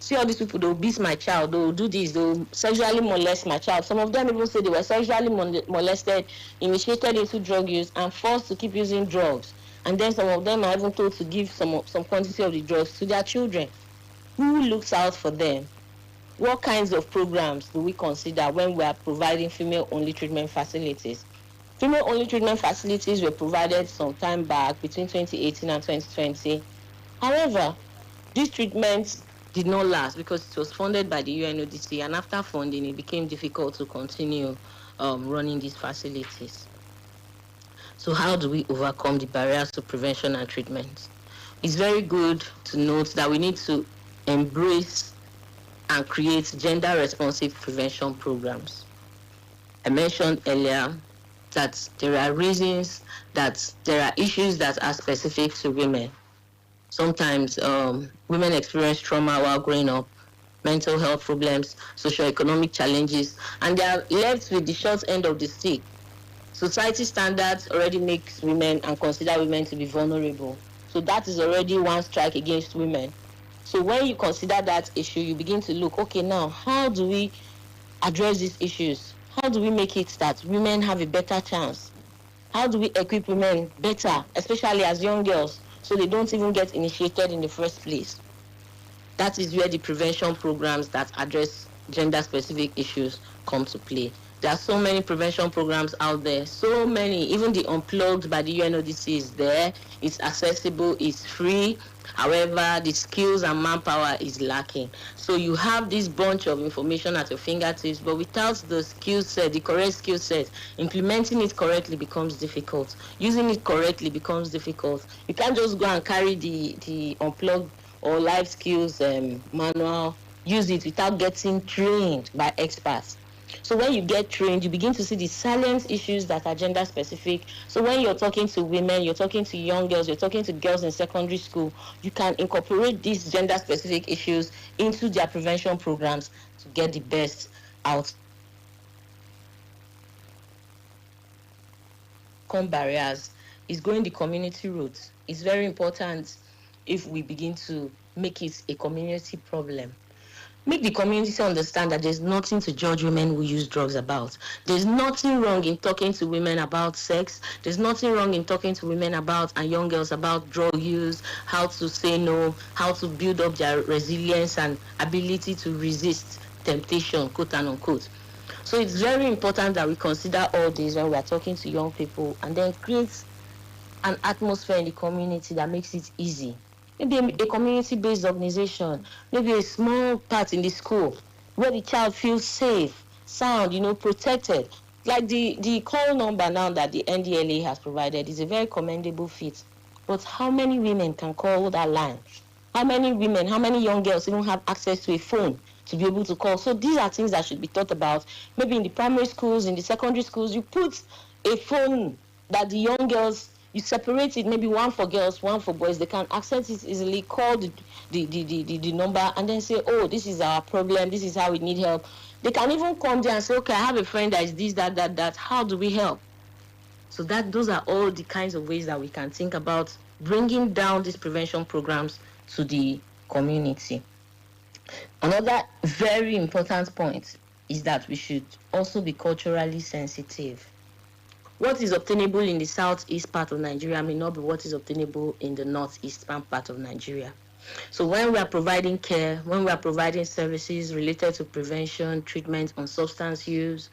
See all these people, they'll beat my child, they'll do this, they'll sexually molest my child. Some of them even say they were sexually molested, initiated into drug use, and forced to keep using drugs. And then some of them are even told to give some quantity of the drugs to their children. Who looks out for them? What kinds of programs do we consider when we are providing female-only treatment facilities? Female-only treatment facilities were provided some time back between 2018 and 2020. However, these treatments did not last because it was funded by the UNODC, and after funding, it became difficult to continue running these facilities. So how do we overcome the barriers to prevention and treatment? It's very good to note that we need to embrace and create gender-responsive prevention programs. I mentioned earlier that there are reasons, that there are issues that are specific to women. Sometimes women experience trauma while growing up, mental health problems, socioeconomic challenges, and they are left with the short end of the stick. Society standards already makes women and consider women to be vulnerable. So that is already one strike against women. So when you consider that issue, you begin to look, okay, now how do we address these issues? How do we make it that women have a better chance? How do we equip women better, especially as young girls, so they don't even get initiated in the first place? That is where the prevention programs that address gender-specific issues come to play. There are so many prevention programs out there, so many. Even the Unplugged by the UNODC is there. It's accessible, it's free. However, the skills and manpower is lacking. So you have this bunch of information at your fingertips, but without the skill set, the correct skill set, implementing it correctly becomes difficult. Using it correctly becomes difficult. You can't just go and carry the Unplugged or life skills manual, use it without getting trained by experts. So when you get trained, you begin to see the silent issues that are gender specific. So when you're talking to women, you're talking to young girls, you're talking to girls in secondary school, you can incorporate these gender specific issues into their prevention programs to get the best out. Barriers is going the community route. It's very important if we begin to make it a community problem. Make the community understand that there's nothing to judge women who use drugs about. There's nothing wrong in talking to women about sex. There's nothing wrong in talking to women about and young girls about drug use, how to say no, how to build up their resilience and ability to resist temptation, quote and unquote. So it's very important that we consider all this when we are talking to young people and then create an atmosphere in the community that makes it easy. Maybe a community-based organization, maybe a small part in the school where the child feels safe, sound, protected. Like the call number now that the NDLA has provided is a very commendable feat. But how many women can call that line? How many women, how many young girls even have access to a phone to be able to call? So these are things that should be thought about. Maybe in the primary schools, in the secondary schools, you put a phone that the young girls, you separate it, maybe one for girls, one for boys. They can access it easily, call the number and then say, oh, this is our problem, this is how we need help. They can even come there and say, okay, I have a friend that is this, that. How do we help? So those are all the kinds of ways that we can think about bringing down these prevention programs to the community. Another very important point is that we should also be culturally sensitive. What is obtainable in the southeast part of Nigeria may not be what is obtainable in the northeastern part of Nigeria. So when we are providing care, when we are providing services related to prevention, treatment on substance use,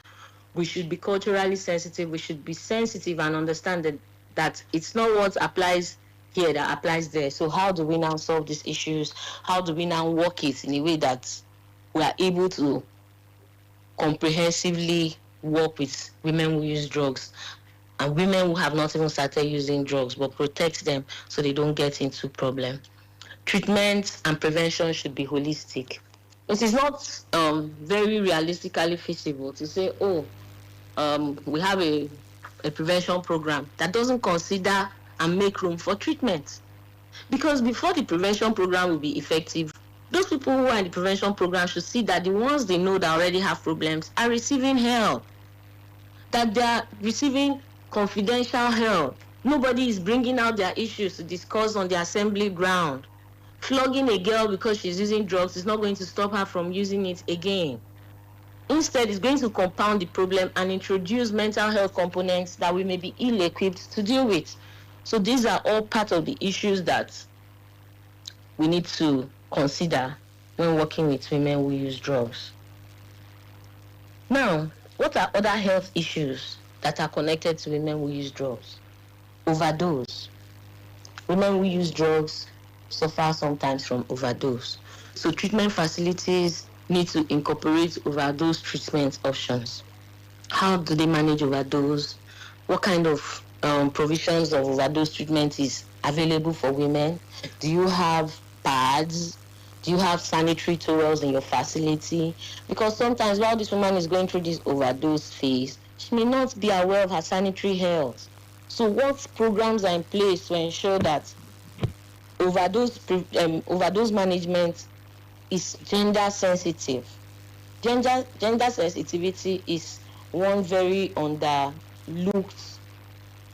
we should be culturally sensitive. We should be sensitive and understand that it's not what applies here that applies there. So how do we now solve these issues? How do we now work it in a way that we are able to comprehensively work with women who use drugs and women who have not even started using drugs, but protect them so they don't get into problem. Treatment and prevention should be holistic. It is not very realistically feasible to say, we have a prevention program that doesn't consider and make room for treatment. Because before the prevention program will be effective, those people who are in the prevention program should see that the ones they know that already have problems are receiving help, that they are receiving confidential help. Nobody is bringing out their issues to discuss on the assembly ground. Flogging a girl because she's using drugs is not going to stop her from using it again. Instead, it's going to compound the problem and introduce mental health components that we may be ill-equipped to deal with. So these are all part of the issues that we need to consider when working with women who use drugs. Now, what are other health issues that are connected to women who use drugs? Overdose. Women who use drugs suffer sometimes from overdose. So treatment facilities need to incorporate overdose treatment options. How do they manage overdose? What kind of provisions of overdose treatment is available for women? Do you have pads? Do you have sanitary towels in your facility? Because sometimes while this woman is going through this overdose phase, she may not be aware of her sanitary health. So what programs are in place to ensure that overdose management is gender sensitive? Gender sensitivity is one very overlooked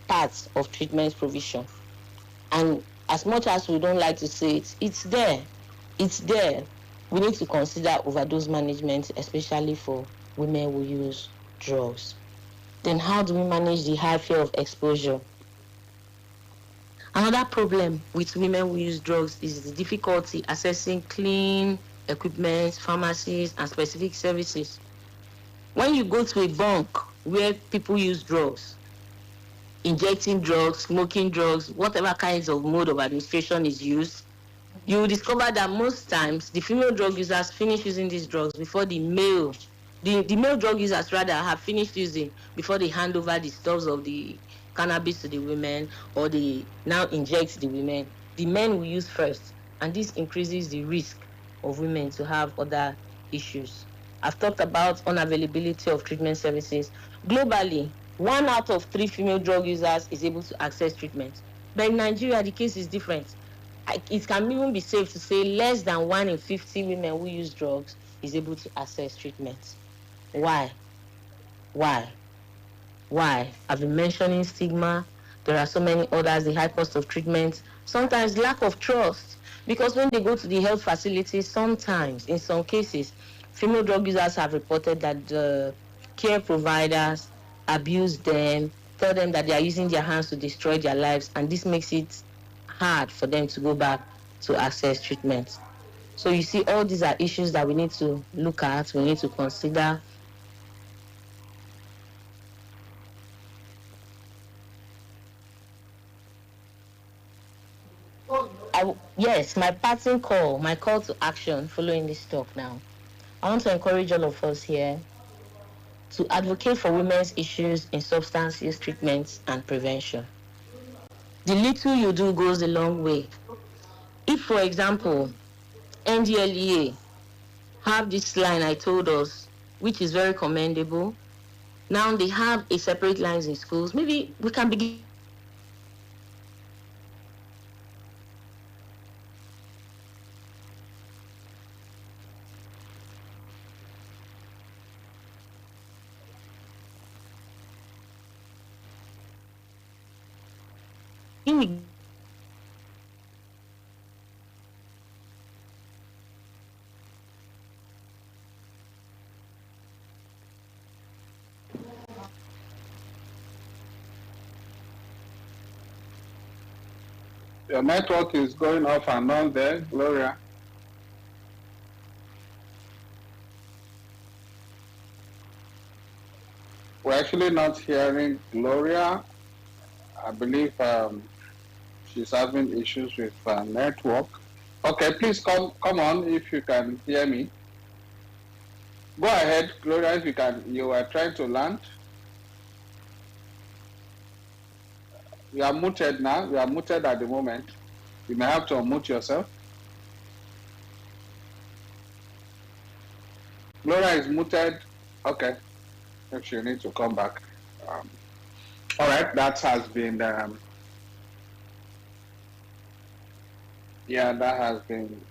parts of treatment provision. And as much as we don't like to say it, it's there. It's there. We need to consider overdose management, especially for women who use drugs. Then how do we manage the high fear of exposure? Another problem with women who use drugs is the difficulty accessing clean equipment, pharmacies, and specific services. When you go to a bunk where people use drugs, injecting drugs, smoking drugs, whatever kinds of mode of administration is used, you will discover that most times the female drug users finish using these drugs before the male drug users rather have finished using before they hand over the stuffs of the cannabis to the women, or they now inject the women. The men will use first, and this increases the risk of women to have other issues. I've talked about unavailability of treatment services. Globally, 1 out of 3 female drug users is able to access treatment. But in Nigeria, the case is different. It can even be safe to say less than 1 in 50 women who use drugs is able to access treatment. Why? Why? Why? I've been mentioning stigma. There are so many others, the high cost of treatment, sometimes lack of trust. Because when they go to the health facilities, sometimes, in some cases, female drug users have reported that the care providers abuse them, tell them that they are using their hands to destroy their lives, and this makes it hard for them to go back to access treatment. So you see, all these are issues that we need to look at, we need to consider. Yes, my parting call, my call to action following this talk now. I want to encourage all of us here to advocate for women's issues in substance use treatments and prevention. The little you do goes a long way. If, for example, NDLEA have this line I told us, which is very commendable, now they have a separate lines in schools, maybe we can begin Your network is going off and on there, Gloria. We're actually not hearing Gloria. I believe she's having issues with network. Okay, please come on if you can hear me. Go ahead, Gloria, if you can. You are trying to land. You are muted now. You are muted at the moment. You may have to unmute yourself. Gloria is muted. Okay. If you need to come back. All right. That has been. That has been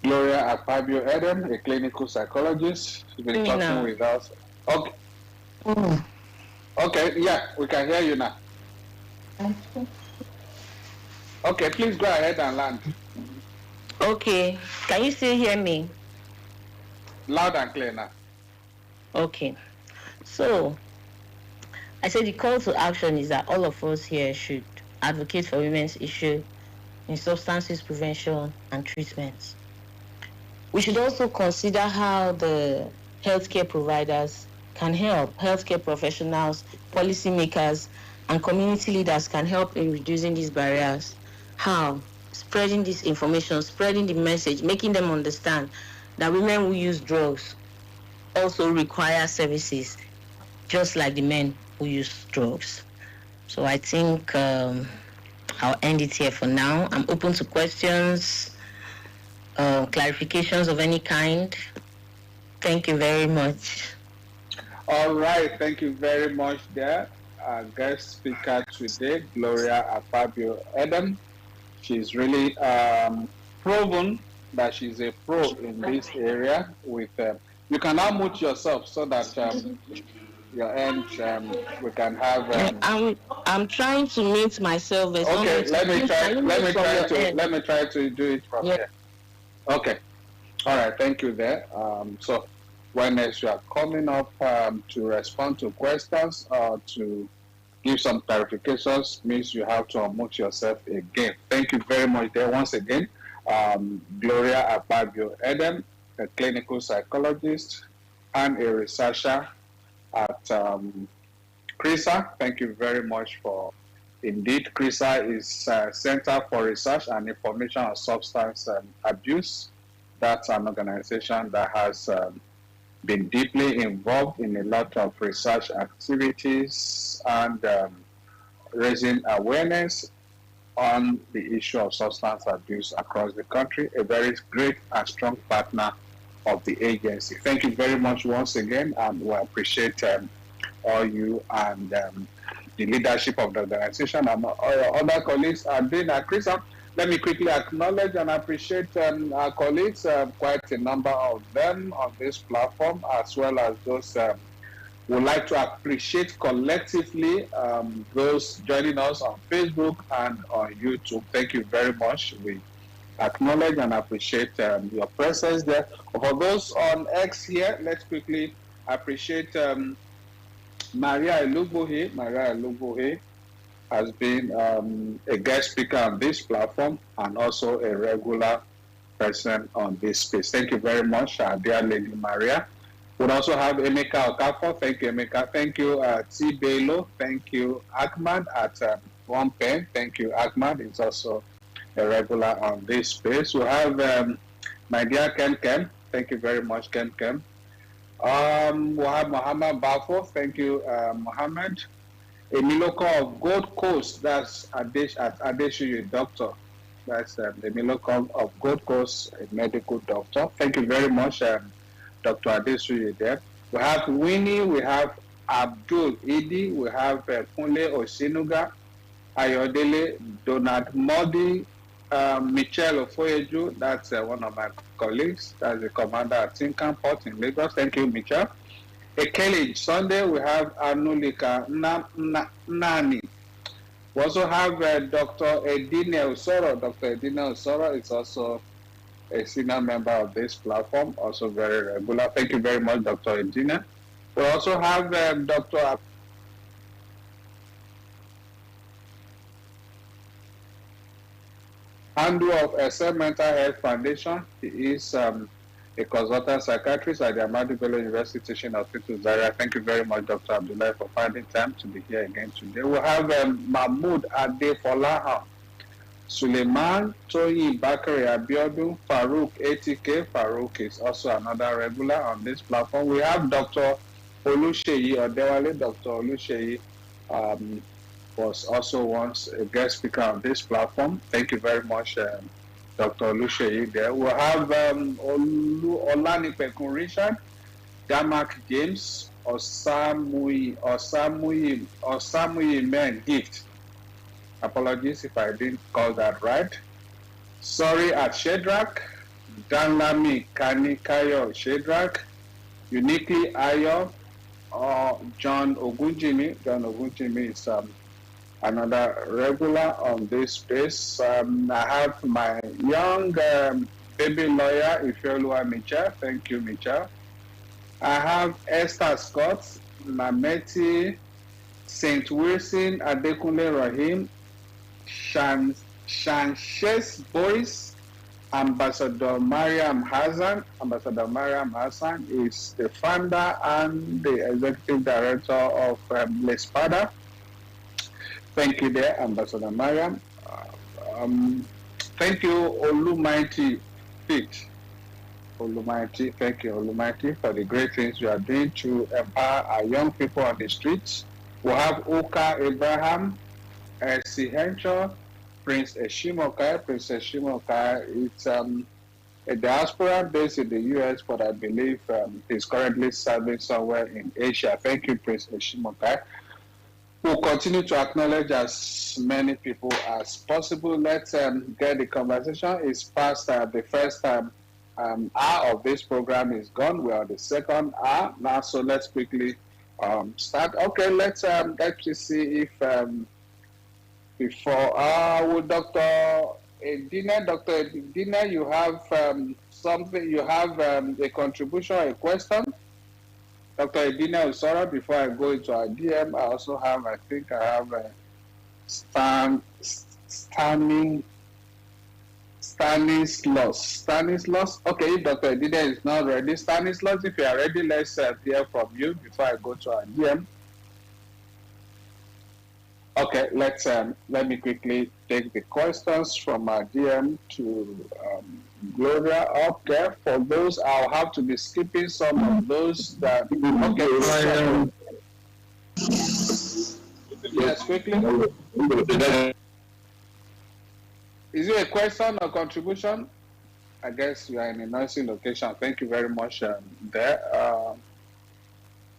Gloria Akpabio Eden, a clinical psychologist. She's been talking with us. Okay. Okay. Yeah, we can hear you now. Okay, please go ahead and land. Okay, can you still hear me? Loud and clear now. Okay, so I said the call to action is that all of us here should advocate for women's issue in substance use prevention and treatment. We should also consider how the healthcare providers can help, healthcare professionals, policymakers, and community leaders can help in reducing these barriers. How? Spreading this information, spreading the message, making them understand that women who use drugs also require services, just like the men who use drugs. So I think I'll end it here for now. I'm open to questions, clarifications of any kind. Thank you very much. All right, thank you very much there. Our guest speaker today, Gloria Akpabio Eden. She's really proven that she's a pro in this area. With you can now mute yourself so that your end, we can have. I'm trying to mute myself. There's no Okay, let me try. Let me try to do it from here. Okay. All right. Thank you there. So when next you are coming up to respond to questions or to give some clarifications, means you have to unmute yourself again. Thank you very much there once again. Gloria Ababio Edem, a clinical psychologist and a researcher at CRISA. Thank you very much for indeed. CRISA is Center for Research and Information on Substance Abuse. That's an organization that has been deeply involved in a lot of research activities and raising awareness on the issue of substance abuse across the country, a very great and strong partner of the agency. Thank you very much once again, and we appreciate all you and the leadership of the organization and all other colleagues are doing at CRISA. Let me quickly acknowledge and appreciate our colleagues, quite a number of them on this platform, as well as those would like to appreciate collectively those joining us on Facebook and on YouTube. Thank you very much. We acknowledge and appreciate your presence there. For those on X here, let's quickly appreciate Maria Elubuhi. Maria Elubuhi has been a guest speaker on this platform and also a regular person on this space. Thank you very much, dear Lady Maria. We'll also have Emeka Okafor. Thank you, Emeka. Thank you, T. Bello. Thank you, Ahmad at One Pen. Thank you, Ahmad. He's also a regular on this space. We'll have my dear Ken Kem. Thank you very much, Ken Kem. We'll have Muhammad Bafo. Thank you, Muhammad. Emiloko of Gold Coast, that's Adeshuyi Doctor. That's Emiloko of Gold Coast, a medical doctor. Thank you very much, Dr. Adeshuyi there. We have Winnie, we have Abdul Idi, we have Kunle Osinuga, Ayodele, Donald Modi, Michelle Ofoyeju, that's one of my colleagues, that's the commander at Tinkan Port in Lagos. Thank you, Michelle. Ekele Sunday, we have Anulika Nani. We also have Dr. Edine Osoro. Dr. Edine Osoro is also a senior member of this platform, also very regular. Thank you very much, Dr. Edine. We also have Dr. Andrew of SM Mental Health Foundation. He is a consultant psychiatrist at the Ahmadu Bello University Teaching Hospital, Zaria. Thank you very much, Dr. Abdullahi, for finding time to be here again today. We have Mahmoud Adefolahan, Suleiman Toyi Bakari Abiodun, Farouk ATK. Farouk is also another regular on this platform. We have Dr. Olusheyi Odewale. Dr. Olusheyi was also once a guest speaker on this platform. Thank you very much, Dr. Olusheyi there. We'll have Olanipekun Richard, Damak James, Osamui Men Gift. Apologies if I didn't call that right. Sorry at Shedrack, Danlami Kanikayo Shedrack, Uniquely Ayo, John Ogunjimi. John Ogunjimi is another regular on this space. I have my young baby lawyer, Ifeoluwa Micha. Thank you, Micha. I have Esther Scott, Nameti, St. Wilson, Adekunle Rahim, Sanchez Boris, Ambassador Mariam Hassan. Ambassador Mariam Hassan is the founder and the executive director of Lespada. Thank you there, Ambassador Mariam. Thank you, Olumighty Fit. Olumighty, thank you, Olumighty, for the great things you are doing to empower our young people on the streets. We have Oka Abraham, Elsie Henshaw, Prince Eshimokai. Prince Eshimokai is a diaspora based in the US, but I believe he's currently serving somewhere in Asia. Thank you, Prince Eshimokai. We'll continue to acknowledge as many people as possible. Let's get the conversation. It's past the first hour of this program is gone. We're on the second hour now, so let's quickly start. Okay, let's just see if before with Dr. Edina, you have something. You have a contribution, a question. Dr. Edina Usora, before I go into our DM, I also have, I think I have a Stanislaus. Okay, if Dr. Edina is not ready, Stanislaus, if you are ready, let's hear from you before I go to our DM. Okay, let me quickly take the questions from our DM to Gloria up there. For those, I'll have to be skipping some of those that. Okay, yes, quickly. Is it a question or contribution? I guess you are in a noisy location. Thank you very much there.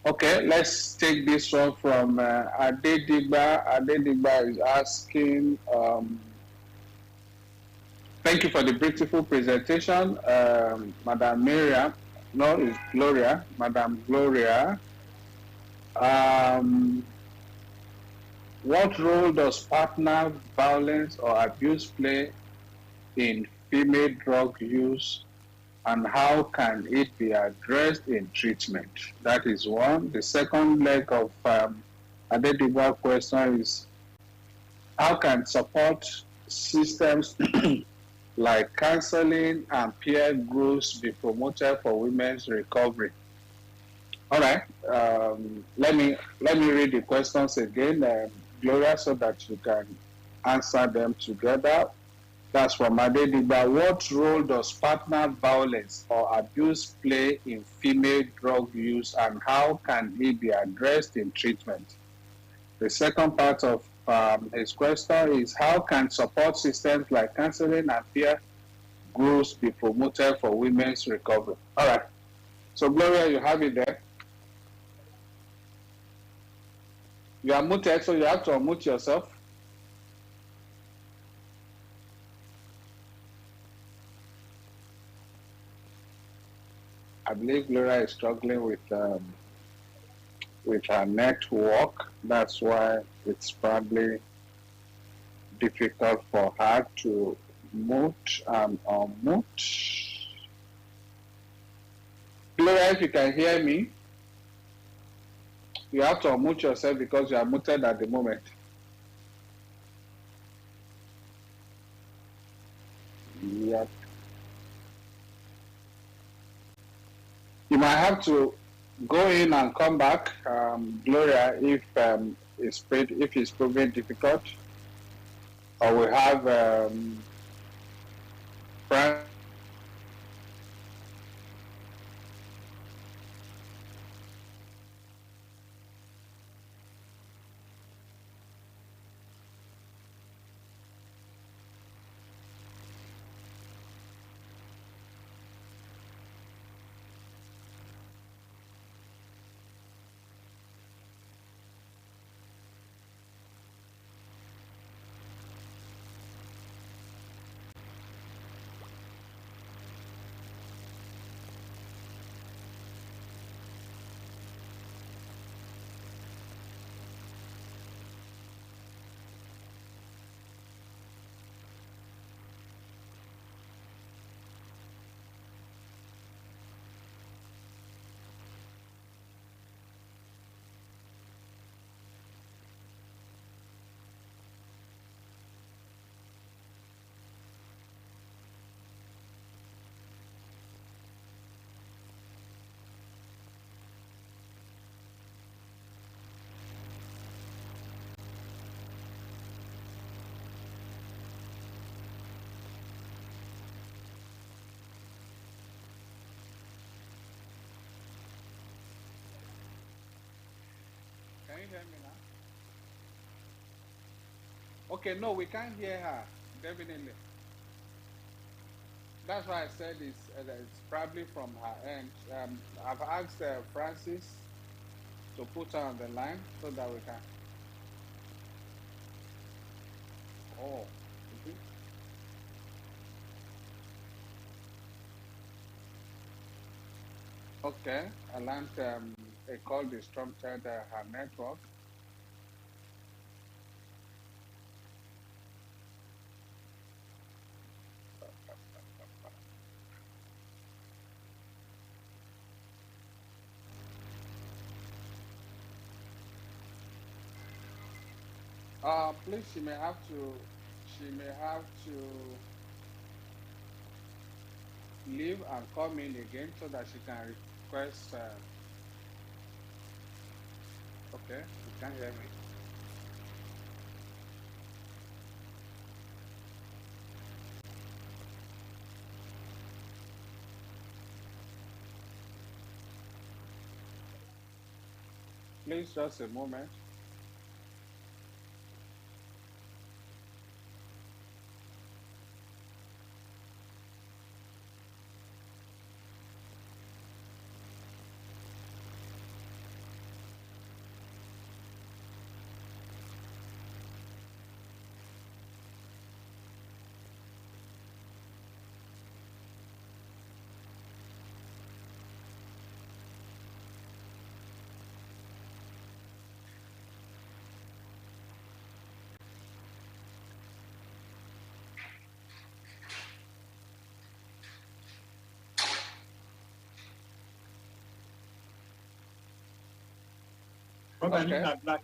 Okay, let's take this one from Adedigba. Adedigba is asking, thank you for the beautiful presentation, Madam Miriam. No, it's Gloria. Madam Gloria. What role does partner violence or abuse play in female drug use, and how can it be addressed in treatment? That is one. The second leg of Adediba's question is, how can support systems like counseling and peer groups be promoted for women's recovery? All right. Let me read the questions again, Gloria, so that you can answer them together. That's from Adediba. What role does partner violence or abuse play in female drug use, and how can it be addressed in treatment? The second part of his question is, how can support systems like counseling and peer groups be promoted for women's recovery? All right. So, Gloria, you have it there. You are muted, so you have to unmute yourself. I believe Gloria is struggling with her network. That's why it's probably difficult for her to mute and unmute. Gloria, if you can hear me, you have to unmute yourself because you are muted at the moment. Yep. You might have to go in and come back, Gloria, if it's proving difficult. Or we have Frank. Can you hear me now? Okay, no, we can't hear her, definitely. That's why I said it's probably from her end. I've asked Francis to put her on the line so that we can. Oh, is it? Okay, I learned a call disrupted her network. Please, she may have to leave and come in again so that she can request. Okay, you can't hear me. Please, just a moment. Okay. Star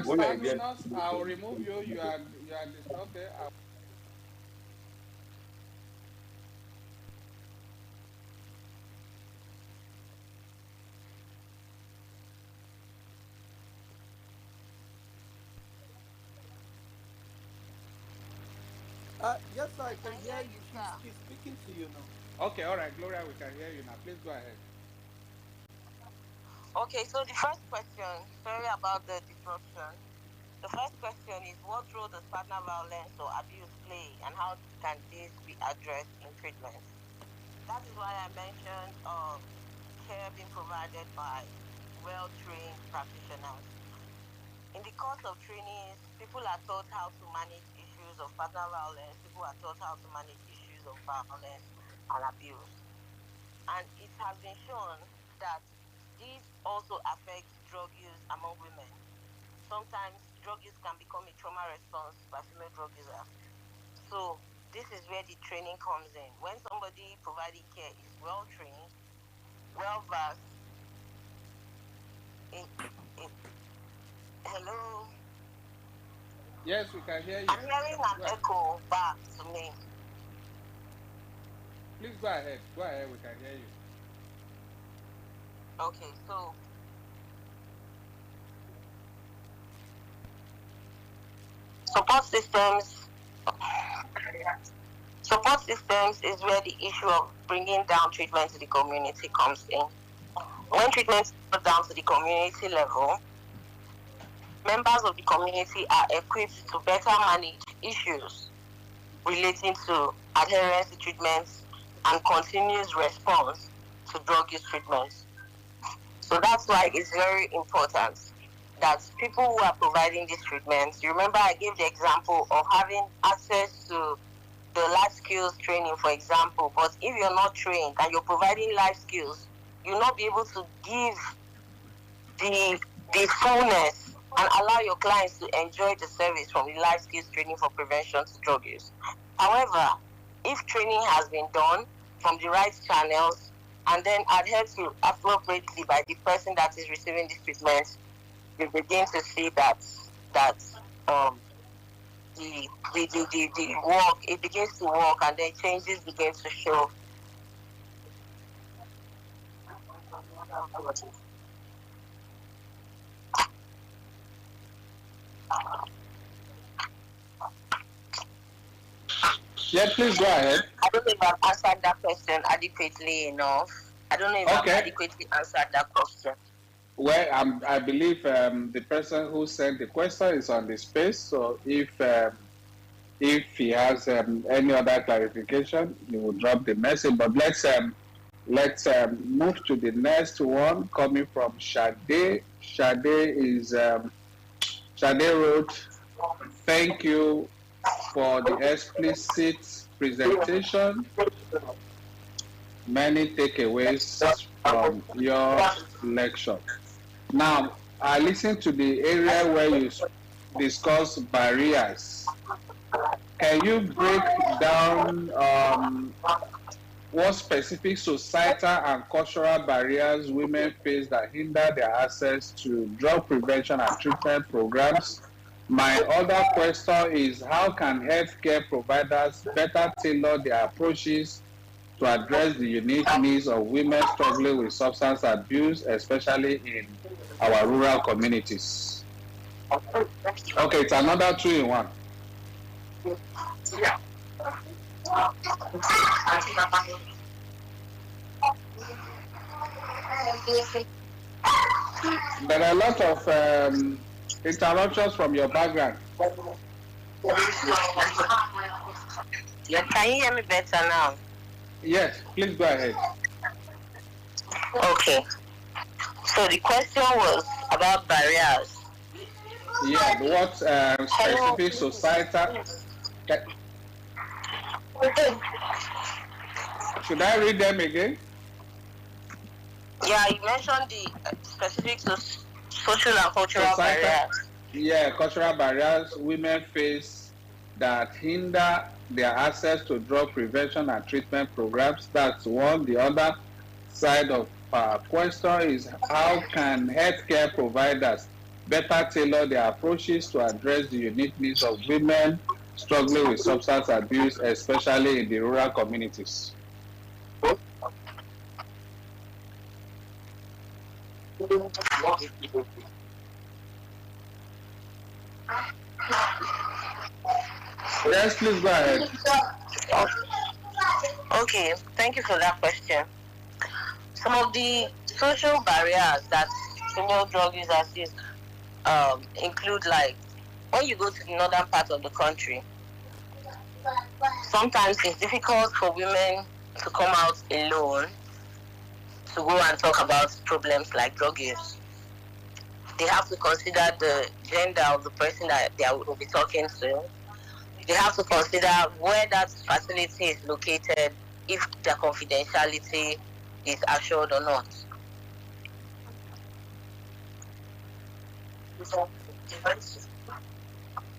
Luminous, I'll remove you. You are disturbed. Yes, sir, I can hear you. She's speaking to you now. Okay, all right, Gloria, we can hear you now. Please go ahead. Okay, so the first question, sorry about the disruption. The first question is, what role does partner violence or abuse play, and how can this be addressed in treatment? That is why I mentioned care being provided by well-trained practitioners. In the course of trainings, people are taught how to manage issues of partner violence. People are taught how to manage issues of violence and abuse. And it has been shown that this also affects drug use among women. Sometimes drug use can become a trauma response by female drug users. So this is where the training comes in. When somebody providing care is well trained, well versed in hello. Yes, we can hear you. I'm hearing an echo back to me. Please go ahead. Go ahead. We can hear you. Okay, so support systems. Support systems is where the issue of bringing down treatment to the community comes in. When treatment is brought down to the community level, members of the community are equipped to better manage issues relating to adherence to treatments and continuous response to drug use treatments. So that's why it's very important that people who are providing these treatments, you remember I gave the example of having access to the life skills training, for example, but if you're not trained and you're providing life skills, you'll not be able to give the fullness and allow your clients to enjoy the service from the life skills training for prevention to drug use. However, if training has been done from the right channels and then adhered to appropriately by the person that is receiving this treatment, you begin to see that the work, it begins to work, and then changes begin to show. Yeah, please go ahead. I don't know if I've answered that question adequately enough. I don't know if I've adequately answered that question. Well, I believe the person who sent the question is on the space. So if he has any other clarification, he will drop the message. But let's move to the next one coming from Sade. Sade is Sade wrote, "Thank you for the explicit presentation. Many takeaways from your lecture. Now, I listened to the area where you discuss barriers. Can you break down what specific societal and cultural barriers women face that hinder their access to drug prevention and treatment programs? My other question is, how can healthcare providers better tailor their approaches to address the unique needs of women struggling with substance abuse, especially in our rural communities? Okay, it's another two in one. There are a lot of interruptions from your background. Yeah, can you hear me better now? Yes, please go ahead. Okay. So the question was about barriers. Yeah, what specific societal... Should I read them again? Yeah, you mentioned the specific social and cultural barriers. Yeah, cultural barriers women face that hinder their access to drug prevention and treatment programs. That's one. The other side of our question is, how can healthcare providers better tailor their approaches to address the unique needs of women struggling with substance abuse, especially in the rural communities? Yes, please go ahead. Okay, thank you for that question. Some of the social barriers that female drug users face include, like, when you go to the northern part of the country, sometimes it's difficult for women to come out alone to go and talk about problems like drug use. They have to consider the gender of the person that they will be talking to. They have to consider where that facility is located, if their confidentiality is assured or not. Francis,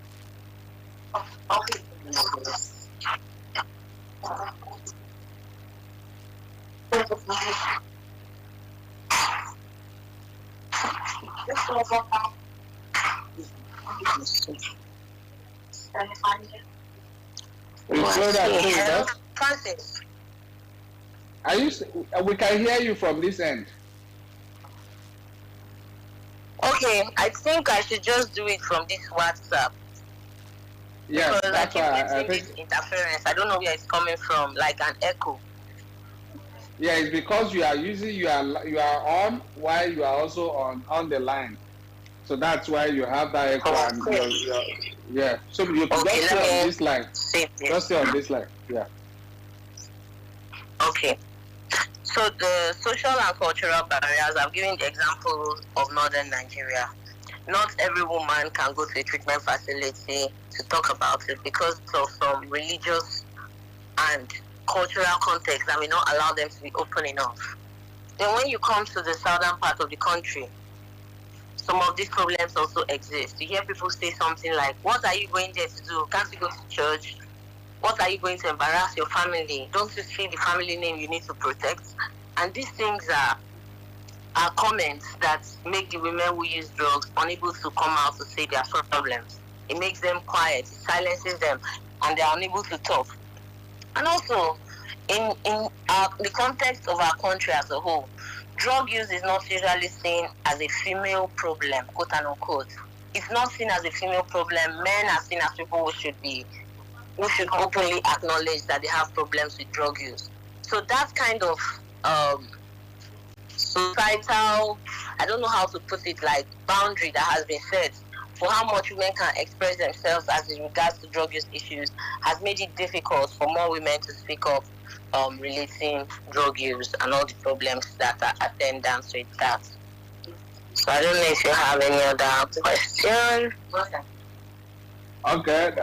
are you? We can hear you from this end. Okay, I think I should just do it from this WhatsApp. Yeah, because that's why I think this interference. I don't know where it's coming from, like an echo. Yeah, it's because you are on while you are also on the line. So that's why you have that echo and yeah. So you just stay on this line. Just stay on this line. Yeah. Okay. So the social and cultural barriers, I've given the example of northern Nigeria. Not every woman can go to a treatment facility to talk about it because of some religious and cultural context that may not allow them to be open enough. Then when you come to the southern part of the country, some of these problems also exist. You hear people say something like, what are you going there to do? Can't you go to church? What are you going to embarrass your family? Don't you see the family name you need to protect? And these things are comments that make the women who use drugs unable to come out to say their problems. It makes them quiet, it silences them, and they are unable to talk. And also, in the context of our country as a whole, drug use is not usually seen as a female problem, quote and unquote. It's not seen as a female problem. Men are seen as people who should openly acknowledge that they have problems with drug use. So that kind of societal, I don't know how to put it, like boundary that has been set for how much women can express themselves as in regards to drug use issues has made it difficult for more women to speak up relating drug use and all the problems that are attendant with that. So I don't know if you have any other question. Okay.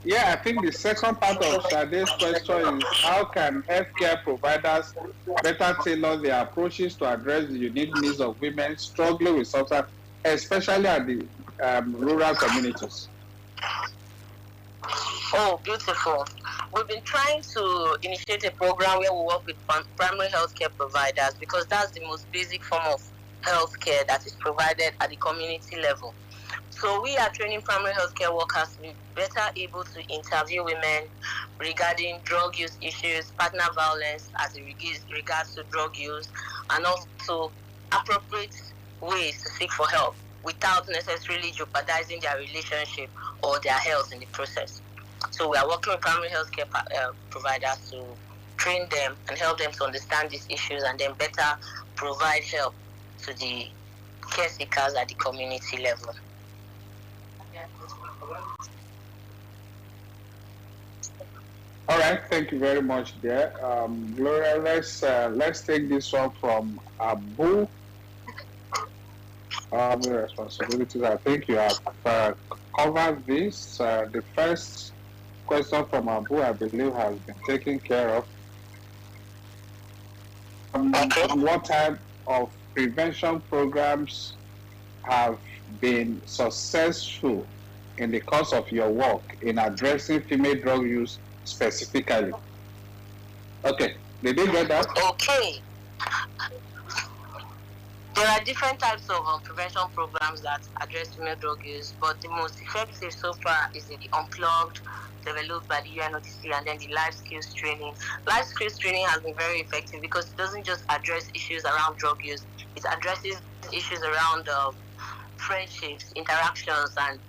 Yeah, I think the second part of Sade's question is how can healthcare providers better tailor their approaches to address the unique needs of women struggling with substance, especially at the rural communities? Oh, beautiful. We've been trying to initiate a program where we work with primary healthcare providers because that's the most basic form of healthcare that is provided at the community level. So we are training primary healthcare workers to be better able to interview women regarding drug use issues, partner violence as it regards to drug use, and also appropriate ways to seek for help without necessarily jeopardizing their relationship or their health in the process. So we are working with primary healthcare providers to train them and help them to understand these issues and then better provide help to the caretakers at the community level. All right, thank you very much there. Gloria, let's take this one from Abu. The responsibilities. I think you have covered this. The first question from Abu, I believe, has been taken care of. What type of prevention programs have been successful in the course of your work in addressing female drug use specifically? Okay, did you get that? Okay. There are different types of prevention programs that address female drug use, but the most effective so far is the Unplugged, developed by the UNODC, and then the life skills training. Life skills training has been very effective because it doesn't just address issues around drug use, it addresses issues around friendships, interactions, and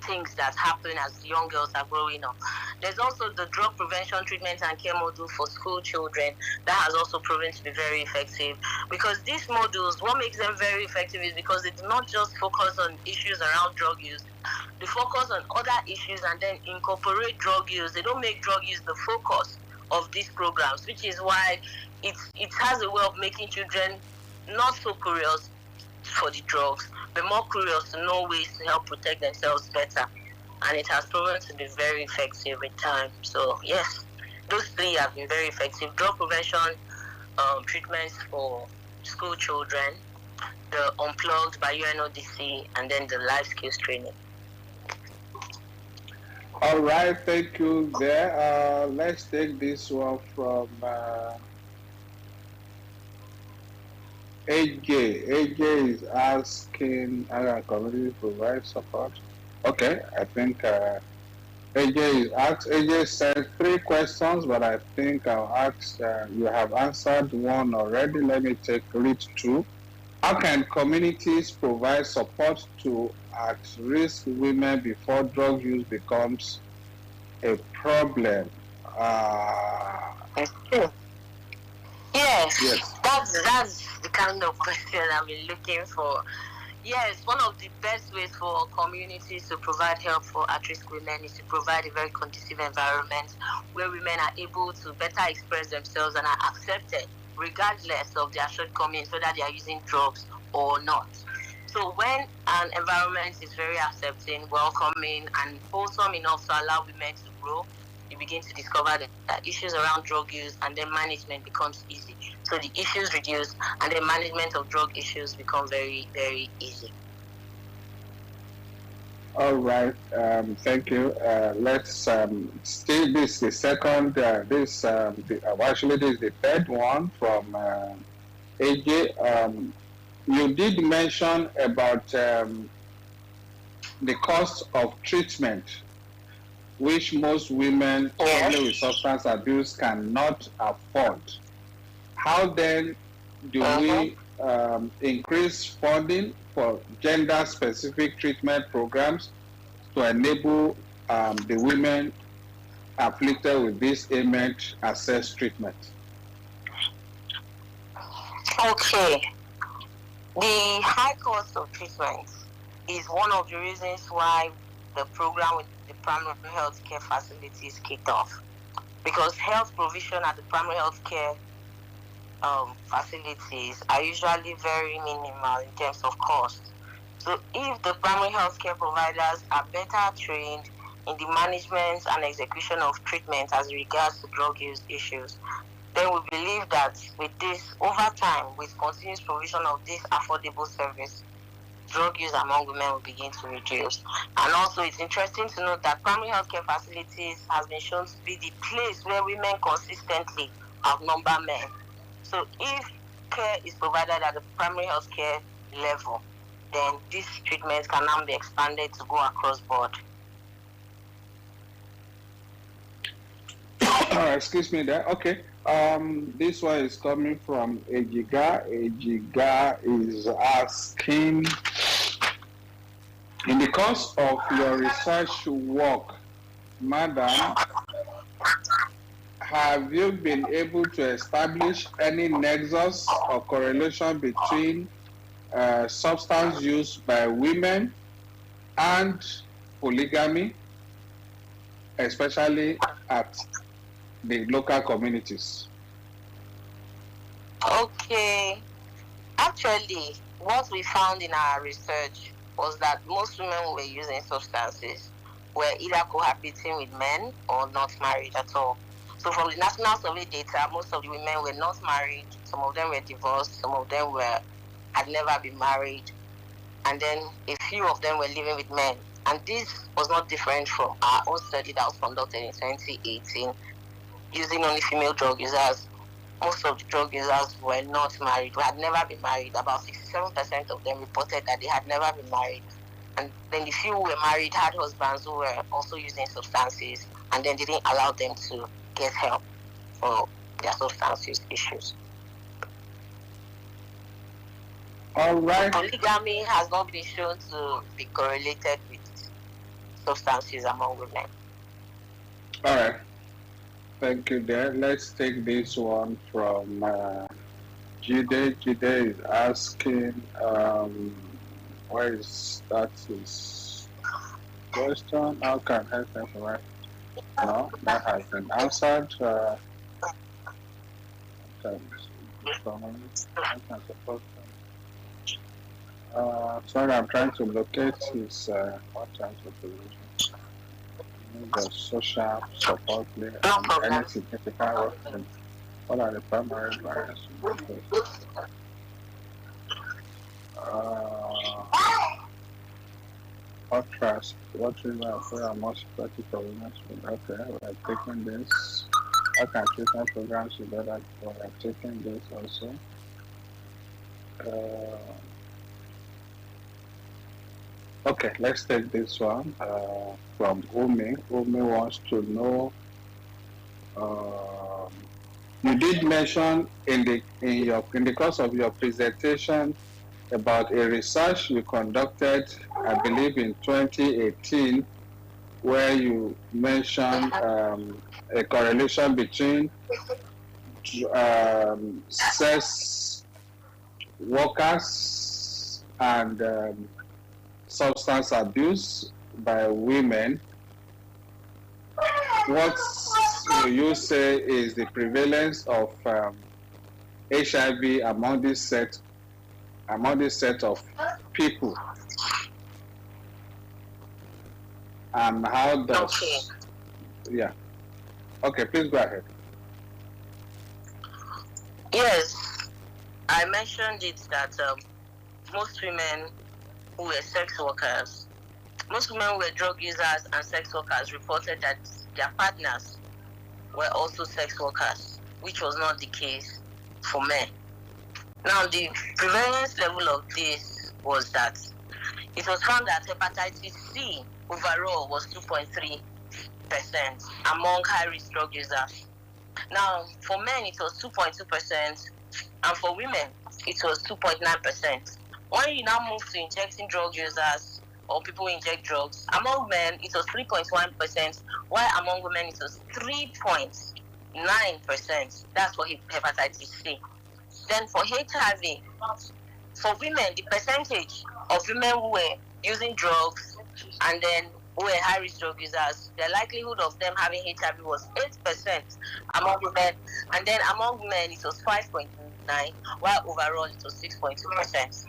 things that happen as young girls are growing up. There's also the drug prevention treatment and care module for school children that has also proven to be very effective because these modules, what makes them very effective is because they do not just focus on issues around drug use. They focus on other issues and then incorporate drug use. They don't make drug use the focus of these programs, which is why it has a way of making children not so curious for the drugs, but more curious to know ways to help protect themselves better. And it has proven to be very effective with time. So yes, those three have been very effective. Drug prevention treatments for school children, the Unplugged by UNODC, and then the life skills training. All right, thank you there. Let's take this one from AJ. AJ is asking, our community provide support. Okay, I think AJ is asked. AJ sent 3 questions, but I think I'll ask. You have answered one already. Let me read 2. How can communities provide support to at-risk women before drug use becomes a problem? Yes, that's the kind of question I've been looking for. Yes, one of the best ways for communities to provide help for at-risk women is to provide a very conducive environment where women are able to better express themselves and are accepted regardless of their shortcomings, whether they are using drugs or not. So when an environment is very accepting, welcoming, and wholesome enough to allow women to grow, you begin to discover that issues around drug use and then management becomes easy. So the issues reduce and the management of drug issues become very, very easy. All right, thank you. Let's still this the second. Actually, this is the third one from AJ. You did mention about the cost of treatment, which most women struggling with substance abuse cannot afford. How then do we increase funding for gender-specific treatment programs to enable the women afflicted with this ailment access treatment? Okay. The high cost of treatment is one of the reasons why the program with the primary health care facilities kicked off. Because health provision at the primary health care facilities are usually very minimal in terms of cost. So if the primary health care providers are better trained, in the management and execution of treatment as regards to drug use issues. Then we believe that with this, over time, with continuous provision of this affordable service, drug use among women will begin to reduce. And also, it's interesting to note that primary healthcare facilities has been shown to be the place where women consistently outnumber men. So if care is provided at the primary healthcare level, then this treatment can now be expanded to go across board. Excuse me there. Okay. This one is coming from Ejiga. Ejiga is asking, in the course of your research work, madam, have you been able to establish any nexus or correlation between substance use by women and polygamy, especially at the local communities? Okay. Actually, what we found in our research was that most women who were using substances were either cohabiting with men or not married at all. So from the national survey data, most of the women were not married, some of them were divorced, some of them had never been married, and then a few of them were living with men. And this was not different from our own study that was conducted in 2018 using only female drug users. Most of the drug users were not married, had never been married. About 67% of them reported that they had never been married. And then the few who were married had husbands who were also using substances, and then didn't allow them to get help for their substance use issues. All right. Polygamy has not been shown to be correlated with substance use among women. All right. Thank you there. Let's take this one from Jide. Jide is asking, where is that his question? How can health information? No, that has been answered. Sorry, I'm trying to locate his what type of position. The social support play and any significant work in what are the primary barriers to growth? What trust? What treatment are most practical women? Okay, we are taking this. How can treatment programs be better? We are taking this also. Okay, let's take this one from Umi. Umi wants to know. You did mention in the course of your presentation about a research you conducted, I believe in 2018, where you mentioned a correlation between sex workers and substance abuse by women. What will you say is the prevalence of HIV among this set of people, and how does? Yeah. Okay, please go ahead. Yes, I mentioned it that most women who were sex workers, most women who were drug users and sex workers reported that their partners were also sex workers, which was not the case for men. Now, the prevalence level of this was that it was found that hepatitis C overall was 2.3% among high-risk drug users. Now, for men, it was 2.2%, and for women, it was 2.9%. When you now move to injecting drug users or people who inject drugs, among men, it was 3.1%, while among women, it was 3.9%. That's for hepatitis C. Then for HIV, for women, the percentage of women who were using drugs and then who were high-risk drug users, the likelihood of them having HIV was 8% among women, and then among men it was 5.9%, while overall it was 6.2%.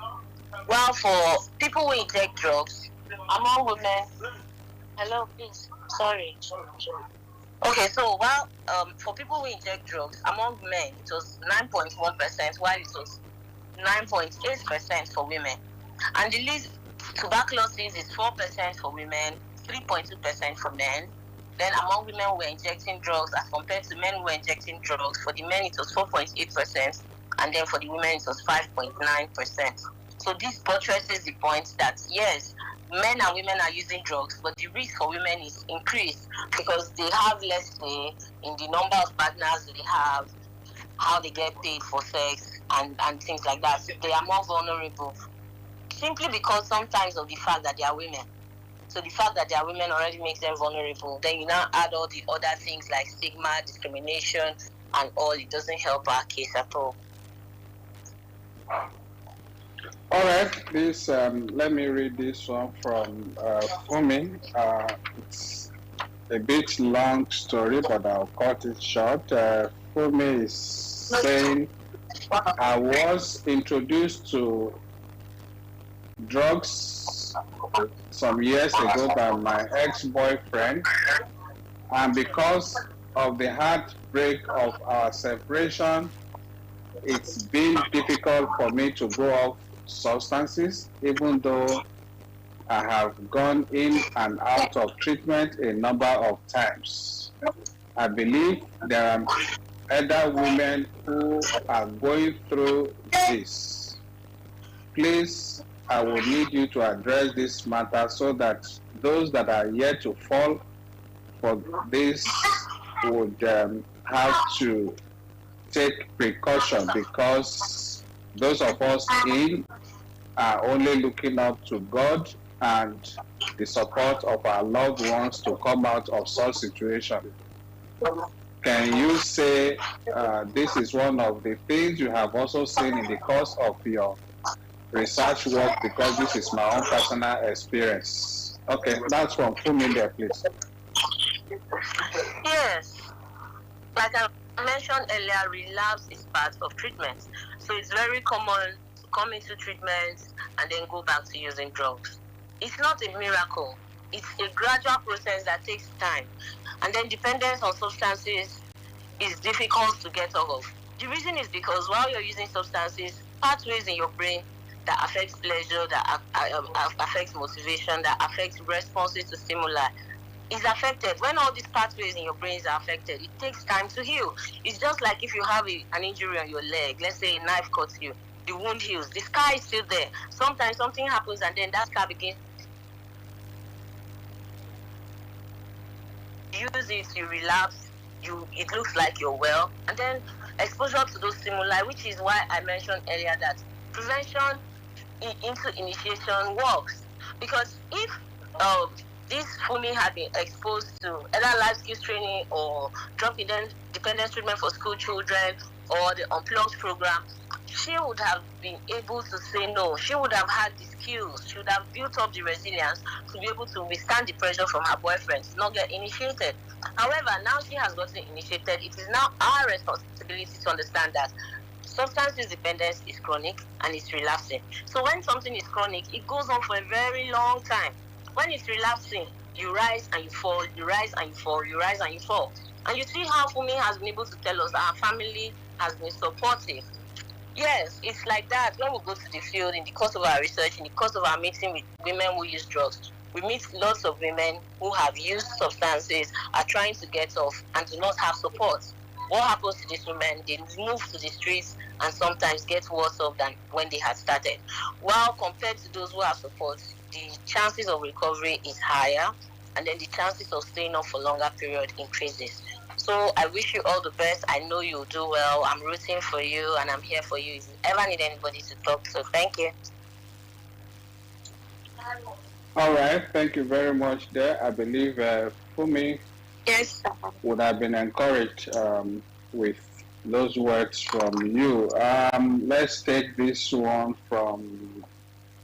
While for people who inject drugs, among women Hello, please. Sorry. Okay, so for people who inject drugs, among men it was 9.1%, while it was 9.8% for women. And the least tuberculosis is 4% for women, 3.2% for men. Then among women who were injecting drugs as compared to men who were injecting drugs, for the men it was 4.8%, and then for the women it was 5.9%. So this buttresses the point that yes, men and women are using drugs, but the risk for women is increased because they have less say in the number of partners they have, how they get paid for sex, and things like that. So they are more vulnerable simply because sometimes of the fact that they are women. So the fact that they are women already makes them vulnerable. Then you now add all the other things like stigma, discrimination, and all. It doesn't help our case at all. All right, this let me read this one from Fumi. It's a bit long story, but I'll cut it short. Fumi is saying, I was introduced to drugs some years ago by my ex-boyfriend, and because of the heartbreak of our separation, it's been difficult for me to go off substances, even though I have gone in and out of treatment a number of times. I believe there are other women who are going through this. Please, I will need you to address this matter so that those that are yet to fall for this would have to take precaution, because those of us in are only looking up to God and the support of our loved ones to come out of such situation. Can you say this is one of the things you have also seen in the course of your research work, because this is my own personal experience? Okay, that's from Fumi there, please. Yes. Like I mentioned earlier, relapse is part of treatment. So it's very common to come into treatment and then go back to using drugs. It's not a miracle. It's a gradual process that takes time. And then dependence on substances is difficult to get off of. The reason is because while you're using substances, pathways in your brain that affects pleasure, that affects motivation, that affects responses to stimuli, is affected. When all these pathways in your brains are affected, it takes time to heal. It's just like if you have an injury on your leg, let's say a knife cuts you, the wound heals, the scar is still there. Sometimes something happens and then that scar begins. You use it, you relapse, it looks like you're well, and then exposure to those stimuli, which is why I mentioned earlier that prevention into initiation works. Because if this Fumi had been exposed to either life skills training or drug dependence treatment for school children or the Unplugged program, she would have been able to say no. She would have had the skills. She would have built up the resilience to be able to withstand the pressure from her boyfriend to not get initiated. However, now she has gotten initiated. It is now our responsibility to understand that substance use dependence is chronic and it's relapsing. So when something is chronic, it goes on for a very long time. When it's relapsing, you rise and you fall, you rise and you fall, you rise and you fall. And you see how Fumi has been able to tell us that our family has been supportive. Yes, it's like that. When we go to the field, in the course of our research, in the course of our meeting with women who use drugs, we meet lots of women who have used substances, are trying to get off, and do not have support. What happens to these women? They move to the streets and sometimes get worse off than when they had started. While compared to those who have support, the chances of recovery is higher, and then the chances of staying on for longer period increases. So I wish you all the best. I know you'll do well. I'm rooting for you and I'm here for you if you ever need anybody to talk to. Thank you. All right, thank you very much there. I believe Fumi Yes. would have been encouraged with those words from you. Let's take this one from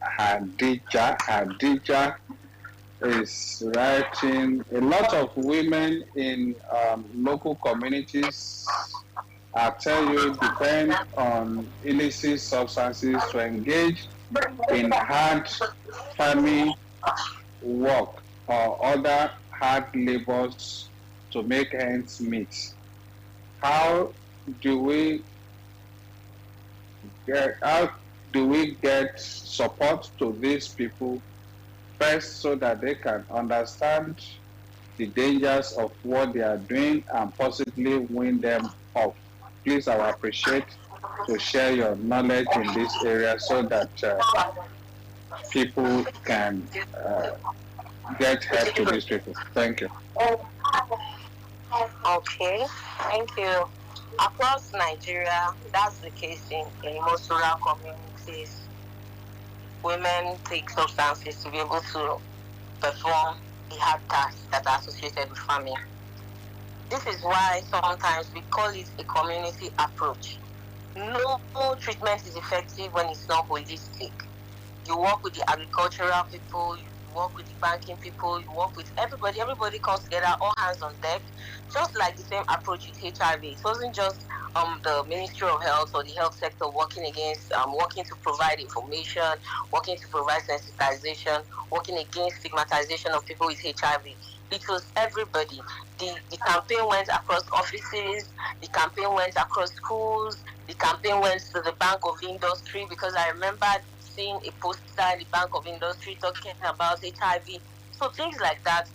Hadija. Hadija is writing, a lot of women in local communities, I tell you, depend on illicit substances to engage in hard farming work or other hard labors to make ends meet. How do we how do we get support to these people first so that they can understand the dangers of what they are doing and possibly win them off? Please, I would appreciate to share your knowledge in this area so that people can get help to these people. Thank you. Okay, thank you. Across Nigeria, that's the case in most rural communities. Women take substances to be able to perform the hard tasks that are associated with farming. This is why sometimes we call it a community approach. No treatment is effective when it's not holistic. You work with the agricultural people, you work with the banking people, you work with everybody. Everybody comes together, all hands on deck. Just like the same approach with HIV. It wasn't just the Ministry of Health or the health sector working to provide information, working to provide sensitization, working against stigmatization of people with HIV. It was everybody. The campaign went across offices, the campaign went across schools, the campaign went to the Bank of Industry, because I remember seeing a poster in the Bank of Industry talking about HIV. So things like that,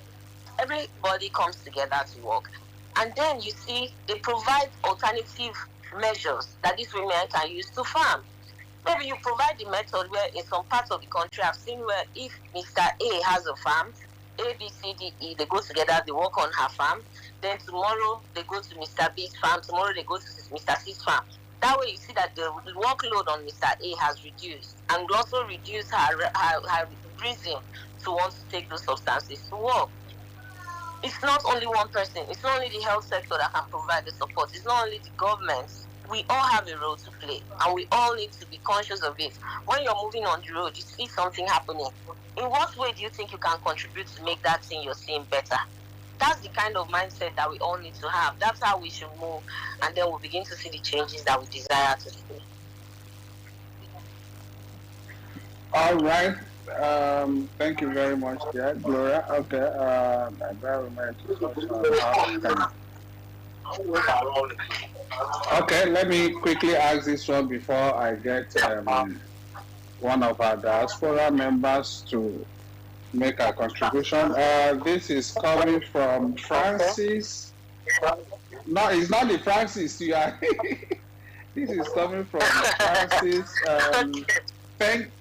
everybody comes together to work. And then you see they provide alternative measures that these women can use to farm. Maybe you provide the method where in some parts of the country I've seen where if Mr. A has a farm, A, B, C, D, E, they go together, they work on her farm. Then tomorrow they go to Mr. B's farm, tomorrow they go to Mr. C's farm. That way you see that the workload on Mr. A has reduced and also reduce her reason to want to take those substances to work. It's not only one person, it's not only the health sector that can provide the support, it's not only the government. We all have a role to play and we all need to be conscious of it. When you're moving on the road, you see something happening. In what way do you think you can contribute to make that thing you're seeing better? That's the kind of mindset that we all need to have. That's how we should move, and then we'll begin to see the changes that we desire to see. All right. Thank you very much, dear Gloria. Okay. Environment is also Okay, let me quickly ask this one before I get one of our diaspora members to make a contribution. This is coming from Francis. No, it's not the Francis. You are. This is coming from Francis.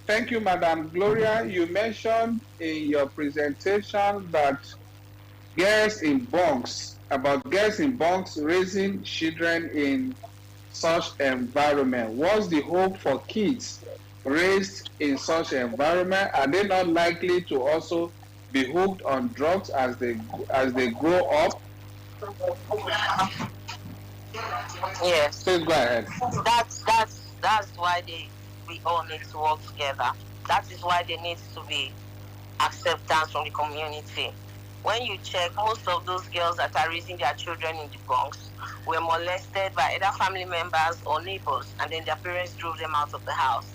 Thank you, Madam Gloria. You mentioned in your presentation that girls in bunks raising children in such environment. What's the hope for kids raised in such environment? Are they not likely to also be hooked on drugs as they grow up? Yes. Please go ahead. That's why we all need to work together. That is why there needs to be acceptance from the community. When you check, most of those girls that are raising their children in the bunks were molested by either family members or neighbors, and then their parents drove them out of the house.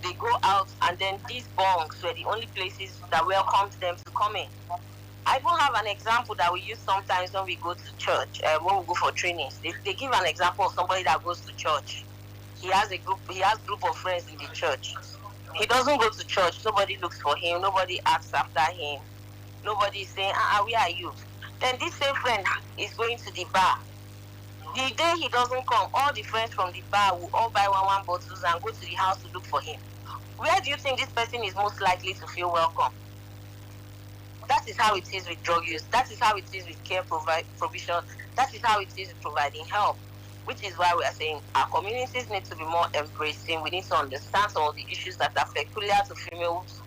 They go out, and then these bunks were the only places that welcomed them to come in. I even have an example that we use sometimes when we go to church, when we go for trainings. They give an example of somebody that goes to church. He has group of friends in the church. He doesn't go to church. Nobody looks for him. Nobody asks after him. Nobody is saying, where are you? Then this same friend is going to the bar. The day he doesn't come, all the friends from the bar will all buy one bottles and go to the house to look for him. Where do you think this person is most likely to feel welcome? That is how it is with drug use. That is how it is with care provision. That is how it is with providing help. Which is why we are saying our communities need to be more embracing. We need to understand some of the issues that are peculiar to females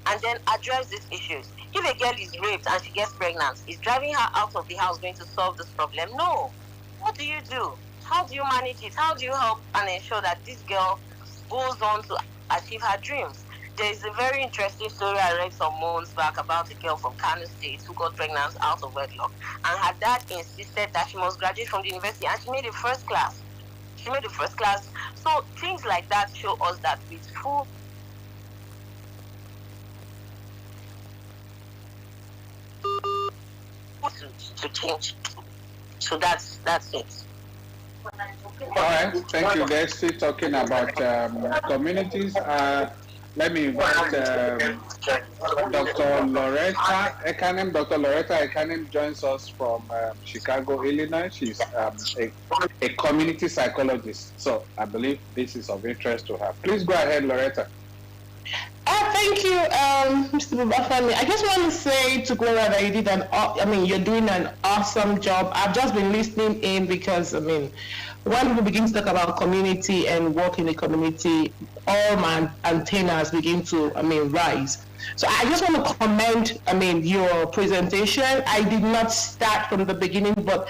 and then address these issues. If a girl is raped and she gets pregnant, is driving her out of the house going to solve this problem? No. What do you do? How do you manage it? How do you help and ensure that this girl goes on to achieve her dreams? There is a very interesting story I read some months back about a girl from Kano State who got pregnant out of wedlock, and her dad insisted that she must graduate from the university, and she made the first class. So things like that show us that with full to change. So that's it. All right, thank you. Guys, still talking about communities. Let me invite Dr. Loretta Ekanem. Dr. Loretta Ekanem joins us from Chicago, Illinois. She's a community psychologist. So I believe this is of interest to her. Please go ahead, Loretta. Thank you, Mr. Babafani. I just want to say to Gloria that you did you're doing an awesome job. I've just been listening in because, when we begin to talk about community and work in the community, all my antennas begin to, rise. So I just want to commend, your presentation. I did not start from the beginning, but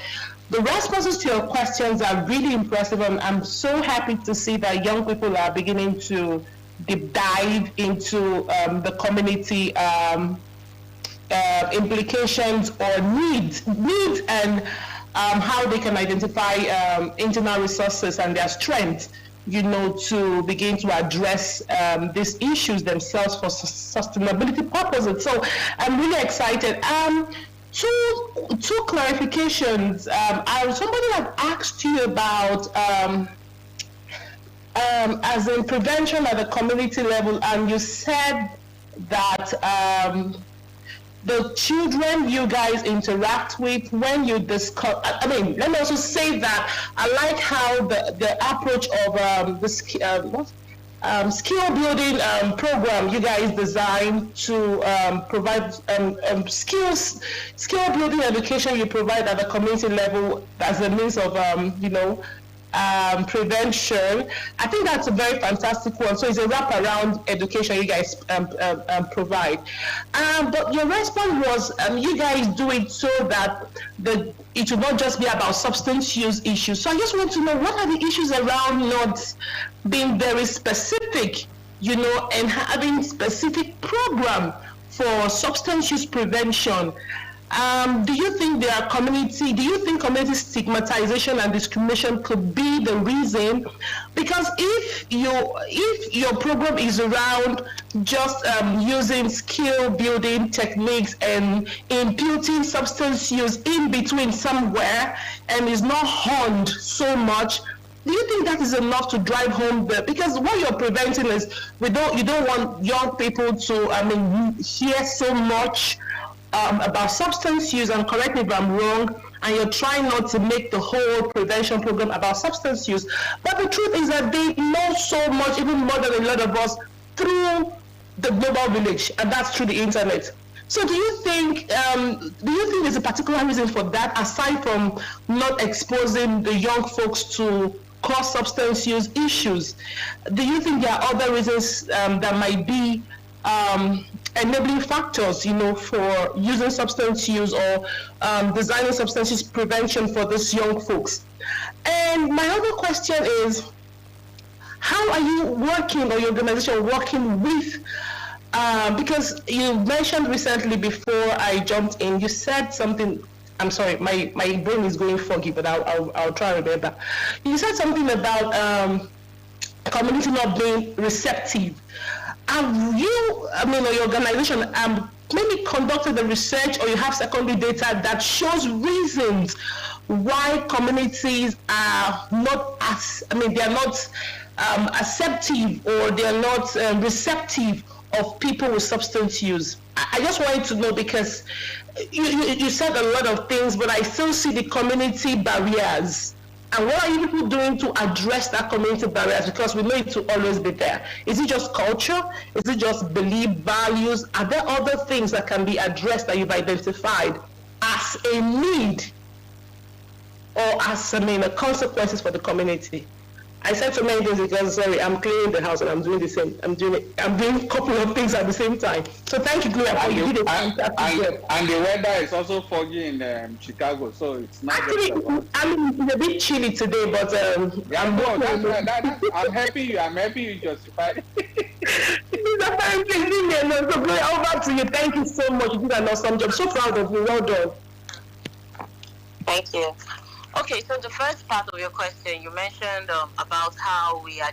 the responses to your questions are really impressive, and I'm so happy to see that young people are beginning to deep dive into the community implications or needs and how they can identify internal resources and their strengths, to begin to address these issues themselves for sustainability purposes. So I'm really excited. Two clarifications. Somebody had asked you about as in prevention at the community level, and you said that the children you guys interact with when you discuss, let me also say that I like how the approach of the skill building program you guys designed to provide skill building education you provide at the community level as a means of prevention. I think that's a very fantastic one. So it's a wraparound education you guys provide. But your response was you guys do it so that it will not just be about substance use issues. So I just want to know, what are the issues around not being very specific, and having specific program for substance use prevention? Do you think community stigmatization and discrimination could be the reason? Because if your program is around just using skill building techniques and imputing substance use in between somewhere and is not honed so much, do you think that is enough to drive home because what you're preventing is you don't want young people to hear so much about substance use, and correct me if I'm wrong, and you're trying not to make the whole prevention program about substance use. But the truth is that they know so much, even more than a lot of us, through the global village, and that's through the internet. So do you think there's a particular reason for that, aside from not exposing the young folks to core substance use issues? Do you think there are other reasons that might be enabling factors, for using substance use or designing substance use prevention for these young folks? And my other question is, how are you working, or your organization working with, because you mentioned recently before I jumped in, you said something, I'm sorry, my brain is going foggy, but I'll try to remember. You said something about community not being receptive. Have you, or your organization, maybe conducted the research, or you have secondary data that shows reasons why communities are not they're not acceptive, or they're not receptive of people with substance use? I just wanted to know, because you said a lot of things, but I still see the community barriers. And what are you people doing to address that community barriers? Because we know it will always be there. Is it just culture? Is it just belief, values? Are there other things that can be addressed that you've identified as a need, or as consequences for the community? I said so many things because, sorry, I'm cleaning the house and I'm doing the same. I'm doing a couple of things at the same time. So thank you, Gloria, for you did it. And the weather is also foggy in Chicago, so it's not. Actually, it's a bit chilly today, but I'm happy you justified it. Please leave me alone. So Gloria, over to you. Thank you so much. You did an awesome job. So proud of you. Well done. Thank you. Okay, so the first part of your question, you mentioned about how we are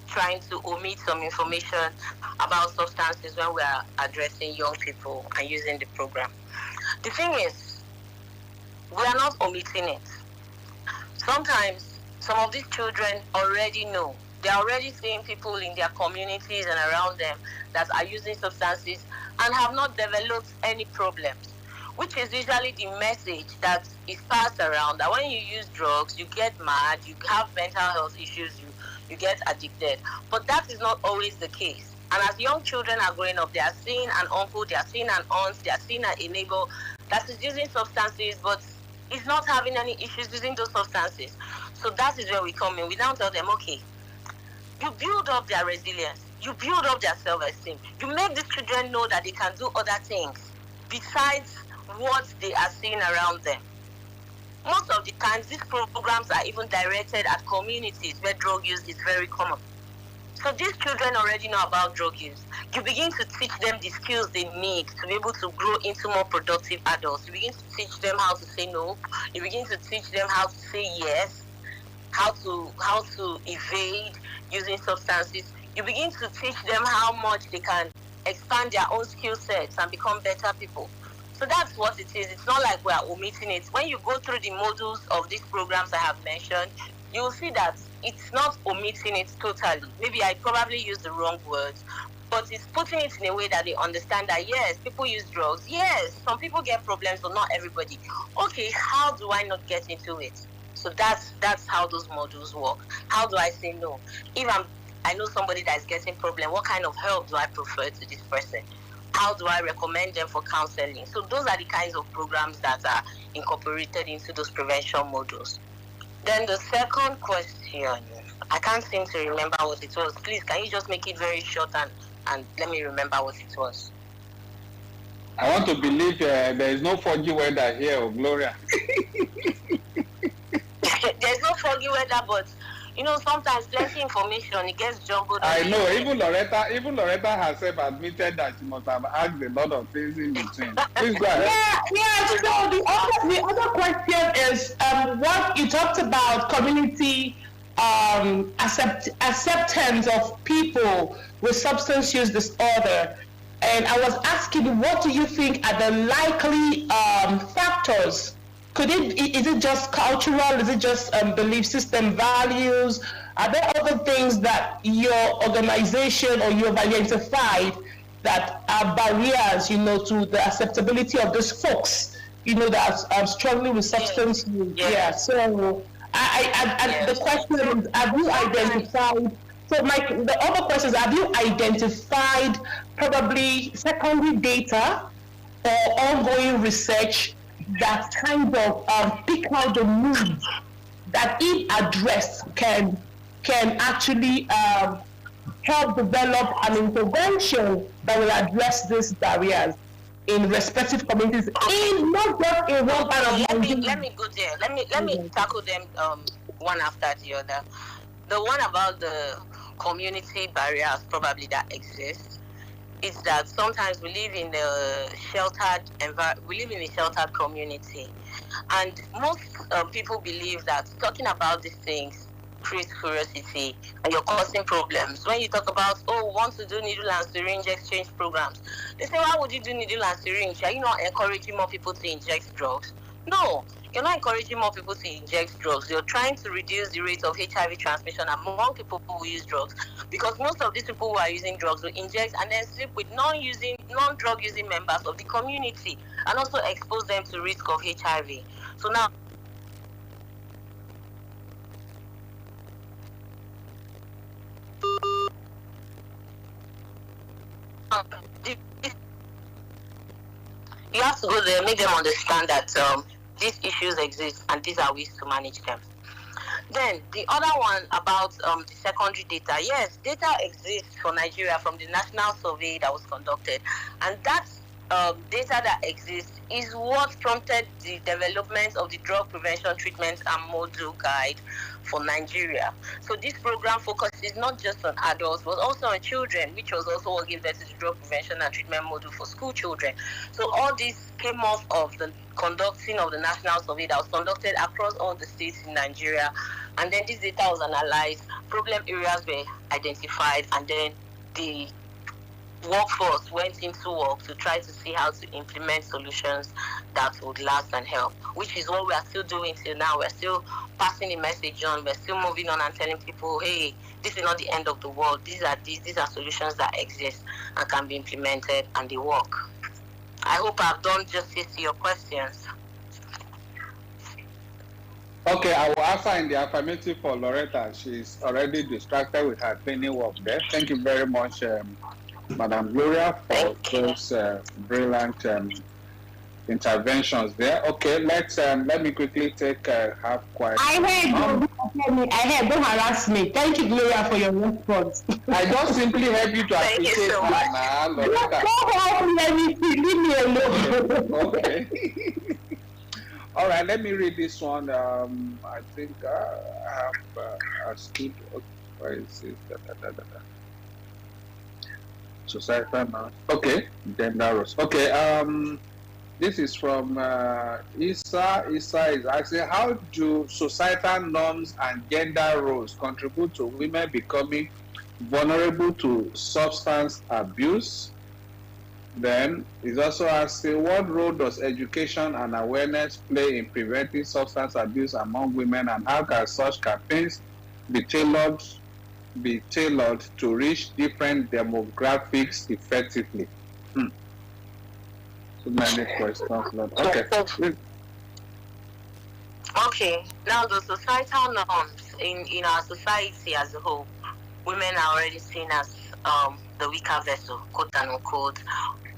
trying to omit some information about substances when we are addressing young people and using the program. The thing is, we are not omitting it. Sometimes some of these children already know. They're already seeing people in their communities and around them that are using substances and have not developed any problems, which is usually the message that is passed around, that when you use drugs, you get mad, you have mental health issues, you get addicted. But that is not always the case. And as young children are growing up, they are seeing an uncle, they are seeing an aunt, they are seeing a neighbor that is using substances, but is not having any issues using those substances. So that is where we come in. We now tell them, okay, you build up their resilience, you build up their self-esteem, you make these children know that they can do other things besides what they are seeing around them. Most of the times, these programs are even directed at communities where drug use is very common. So these children already know about drug use. You begin to teach them the skills they need to be able to grow into more productive adults. You begin to teach them how to say no. You begin to teach them how to say yes, how to evade using substances. You begin to teach them how much they can expand their own skill sets and become better people. So that's what it is. It's not like we are omitting it. When you go through the modules of these programs I have mentioned, you will see that it's not omitting it totally. Maybe I probably used the wrong words, but it's putting it in a way that they understand that, yes, people use drugs. Yes, some people get problems, but not everybody. Okay, how do I not get into it? So that's how those modules work. How do I say no? If I know somebody that is getting problem, what kind of help do I prefer to this person? How do I recommend them for counseling? So those are the kinds of programs that are incorporated into those prevention modules. Then the second question, I can't seem to remember what it was. Please, can you just make it very short and let me remember what it was? I want to believe there is no foggy weather here, Gloria. There's no foggy weather, but sometimes plenty information, it gets jumbled. I know, even Loretta herself admitted that she must have asked a lot of things in between. Please go ahead. Yeah. So the other question is what you talked about, community acceptance of people with substance use disorder. And I was asking, what do you think are the likely factors? Is it just cultural? Is it just belief system, values? Are there other things that your organization or you have identified that are barriers, to the acceptability of those folks, that are struggling with substance use? Yeah. So the question is, have you identified? So the other question is, have you identified probably secondary data or ongoing research that kind of pick out the needs that, if addressed, can actually help develop an intervention that will address these barriers in respective communities, in not just in one part of Nigeria? Let me go there. Let me tackle them one after the other. The one about the community barriers probably that exist is that sometimes we live in a sheltered community, and most people believe that talking about these things creates curiosity and you're causing problems. When you talk about, want to do needle and syringe exchange programs, they say, why would you do needle and syringe? Are you not encouraging more people to inject drugs? No, you're not encouraging more people to inject drugs. You're trying to reduce the rate of HIV transmission among people who use drugs, because most of these people who are using drugs will inject and then sleep with non-drug using members of the community and also expose them to risk of HIV. So now, you have to go there, make them understand that these issues exist and these are ways to manage them. Then the other one about the secondary data. Yes, data exists for Nigeria from the national survey that was conducted, and that data that exists is what prompted the development of the drug prevention treatment and module guide for Nigeria. So this program focuses not just on adults but also on children, which was also what gave birth to the drug prevention and treatment module for school children. So all this came off of the conducting of the national survey that was conducted across all the states in Nigeria, and then this data was analyzed, problem areas were identified, and then the workforce went into work to try to see how to implement solutions that would last and help, which is what we are still doing till now. We're still passing the message on. We're still moving on and telling people, hey, this is not the end of the world. These are solutions that exist and can be implemented, and they work. I hope I've done justice to your questions. Okay, I will answer in the affirmative for Loretta. She's already distracted with her cleaning work there. Thank you very much, Madam Gloria, for those brilliant interventions there. Okay, let me quickly take half quiet. I heard, don't harass me. Thank you, Gloria, for your response. I just simply help you to appreciate her now, Loretta. Don't help me anything. Leave me alone. Okay. All right, let me read this one. I think I have a skip. Where is it? Society now. Okay, gender roles. Okay, this is from Isa. Isa is asking, how do societal norms and gender roles contribute to women becoming vulnerable to substance abuse? Then is also asking, what role does education and awareness play in preventing substance abuse among women, and how can such campaigns be tailored to reach different demographics effectively? So many questions. Okay. Okay. Now the societal norms in our society as a whole, women are already seen as the weaker vessel, quote unquote.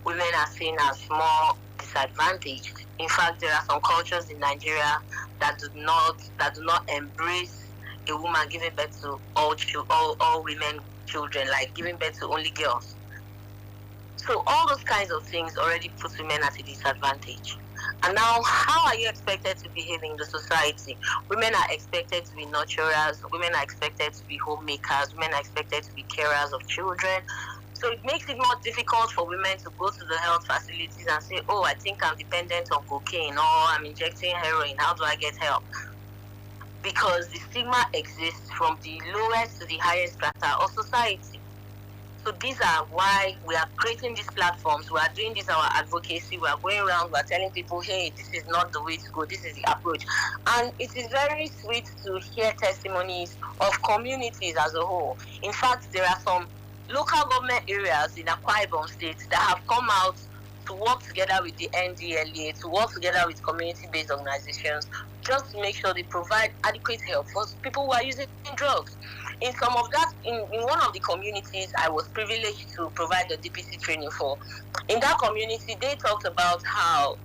Women are seen as more disadvantaged. In fact, there are some cultures in Nigeria that do not embrace a woman giving birth to all women children, like giving birth to only girls. So all those kinds of things already put women at a disadvantage. And now, how are you expected to behave in the society? Women are expected to be nurturers. Women are expected to be homemakers. Women are expected to be carers of children. So it makes it more difficult for women to go to the health facilities and say, oh, I think I'm dependent on cocaine, or I'm injecting heroin. How do I get help? Because the stigma exists from the lowest to the highest strata of society. So these are why we are creating these platforms. We are doing this, our advocacy. We are going around, we are telling people, hey, this is not the way to go. This is the approach. And it is very sweet to hear testimonies of communities as a whole. In fact, there are some local government areas in Akwa Ibom State that have come out to work together with the NDLEA, to work together with community-based organizations, just to make sure they provide adequate help for people who are using drugs. In some of that, in one of the communities I was privileged to provide the DPC training for, in that community, they talked about how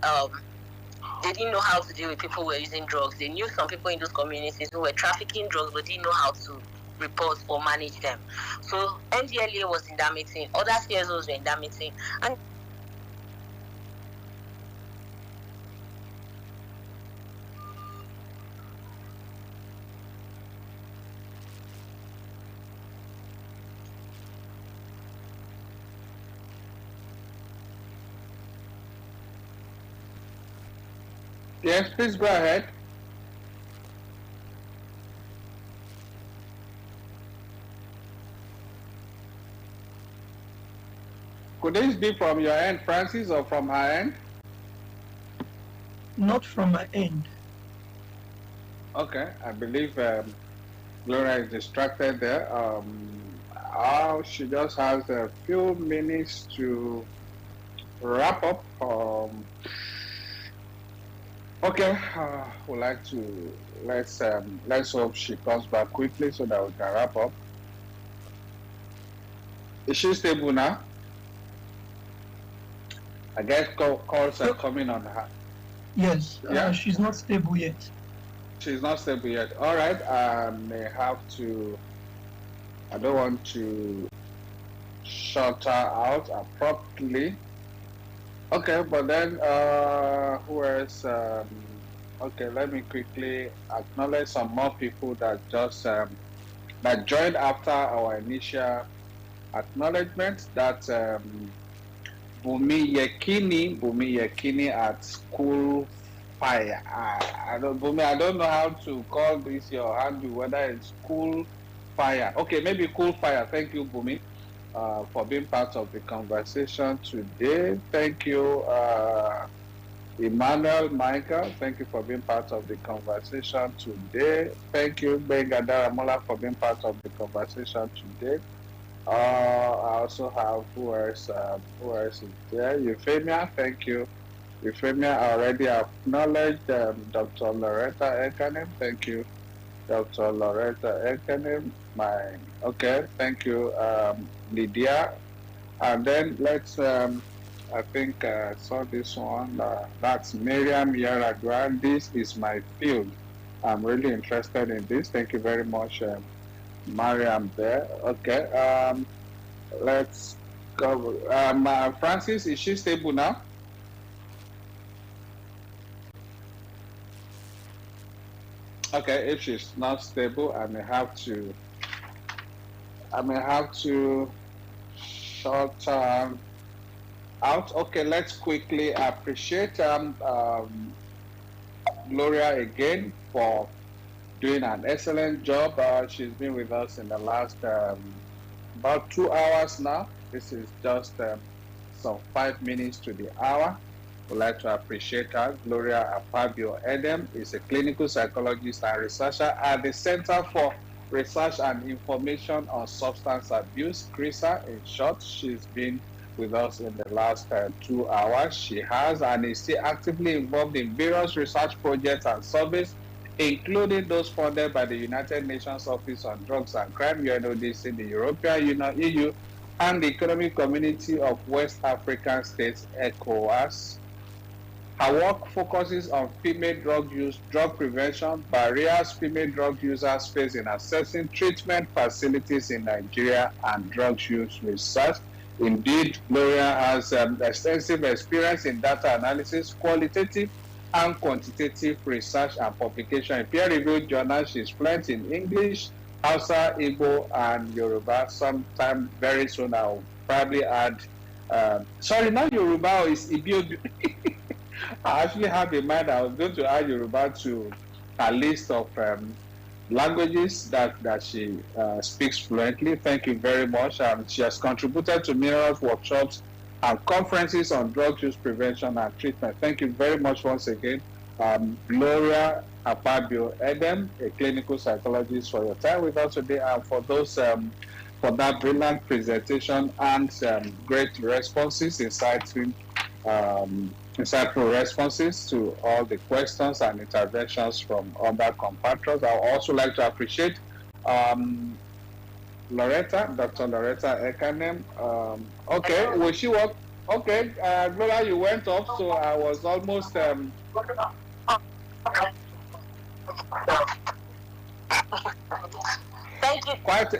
they didn't know how to deal with people who were using drugs. They knew some people in those communities who were trafficking drugs, but didn't know how to report or manage them. So NDLEA was in that meeting, other CSOs were in that meeting, and yes, please go ahead. Could this be from your end, Francis, or from her end? Not from my end. Okay, I believe Gloria is distracted there. She just has a few minutes to wrap up. Okay, would like to let's hope she comes back quickly so that we can wrap up. Is she stable now? I guess calls are coming on her. Yes, Yeah. She's not stable yet. She's not stable yet. All right, I may have to. I don't want to shut her out abruptly. Okay, but then who else? Okay, let me quickly acknowledge some more people that just that joined after our initial acknowledgement. That Bumi Yekini at School Fire. I don't know how to call this your handle, whether it's Cool Fire. Okay, maybe Cool Fire. Thank you, Bumi, for being part of the conversation today. Thank you, Emmanuel Michael, thank you for being part of the conversation today. Thank you, Benga Daramola, for being part of the conversation today. I also have who else is there? Euphemia, thank you. Euphemia, I already acknowledged Dr. Loretta Ekanem. Thank you, Dr. Loretta Ekanem. Okay, thank you, Lydia. And then let's, I think I saw this one. That's Miriam Yaragua. This is my field. I'm really interested in this. Thank you very much, Mariam there. Okay, let's go. Francis, is she stable now? Okay, if she's not stable, I may have to shut out. Okay, let's quickly appreciate Gloria again for doing an excellent job. She's been with us in the last about 2 hours now. This is just some 5 minutes to the hour. We'd like to appreciate her. Gloria Apabio Edem is a clinical psychologist and researcher at the Center for Research and Information on Substance Abuse, CRISA in short. She's been with us in the last 2 hours. She has and is still actively involved in various research projects and surveys, including those funded by the United Nations Office on Drugs and Crime, UNODC, the European Union, EU, and the Economic Community of West African States, ECOWAS. Her work focuses on female drug use, drug prevention, barriers female drug users face in accessing treatment facilities in Nigeria, and drug use research. Indeed, Gloria has extensive experience in data analysis, qualitative and quantitative research and publication in peer-reviewed journals. She's fluent in English, Hausa, Igbo, and Yoruba. Sometime very soon I'll probably add, sorry, not Yoruba, it's Ibiobi. I actually have in mind I was going to add Yoruba to a list of languages that she speaks fluently. Thank you very much. She has contributed to numerous workshops and conferences on drug use prevention and treatment. Thank you very much once again, Gloria Apabio Edem, a clinical psychologist, for your time with us today, and for those for that brilliant presentation and great responses, insightful responses to all the questions and interventions from other compatriots. I would also like to appreciate Loretta, Dr. Loretta Ekanem. Okay, will she work? Okay, Gloria, you went off, so I was almost. Thank you. Quite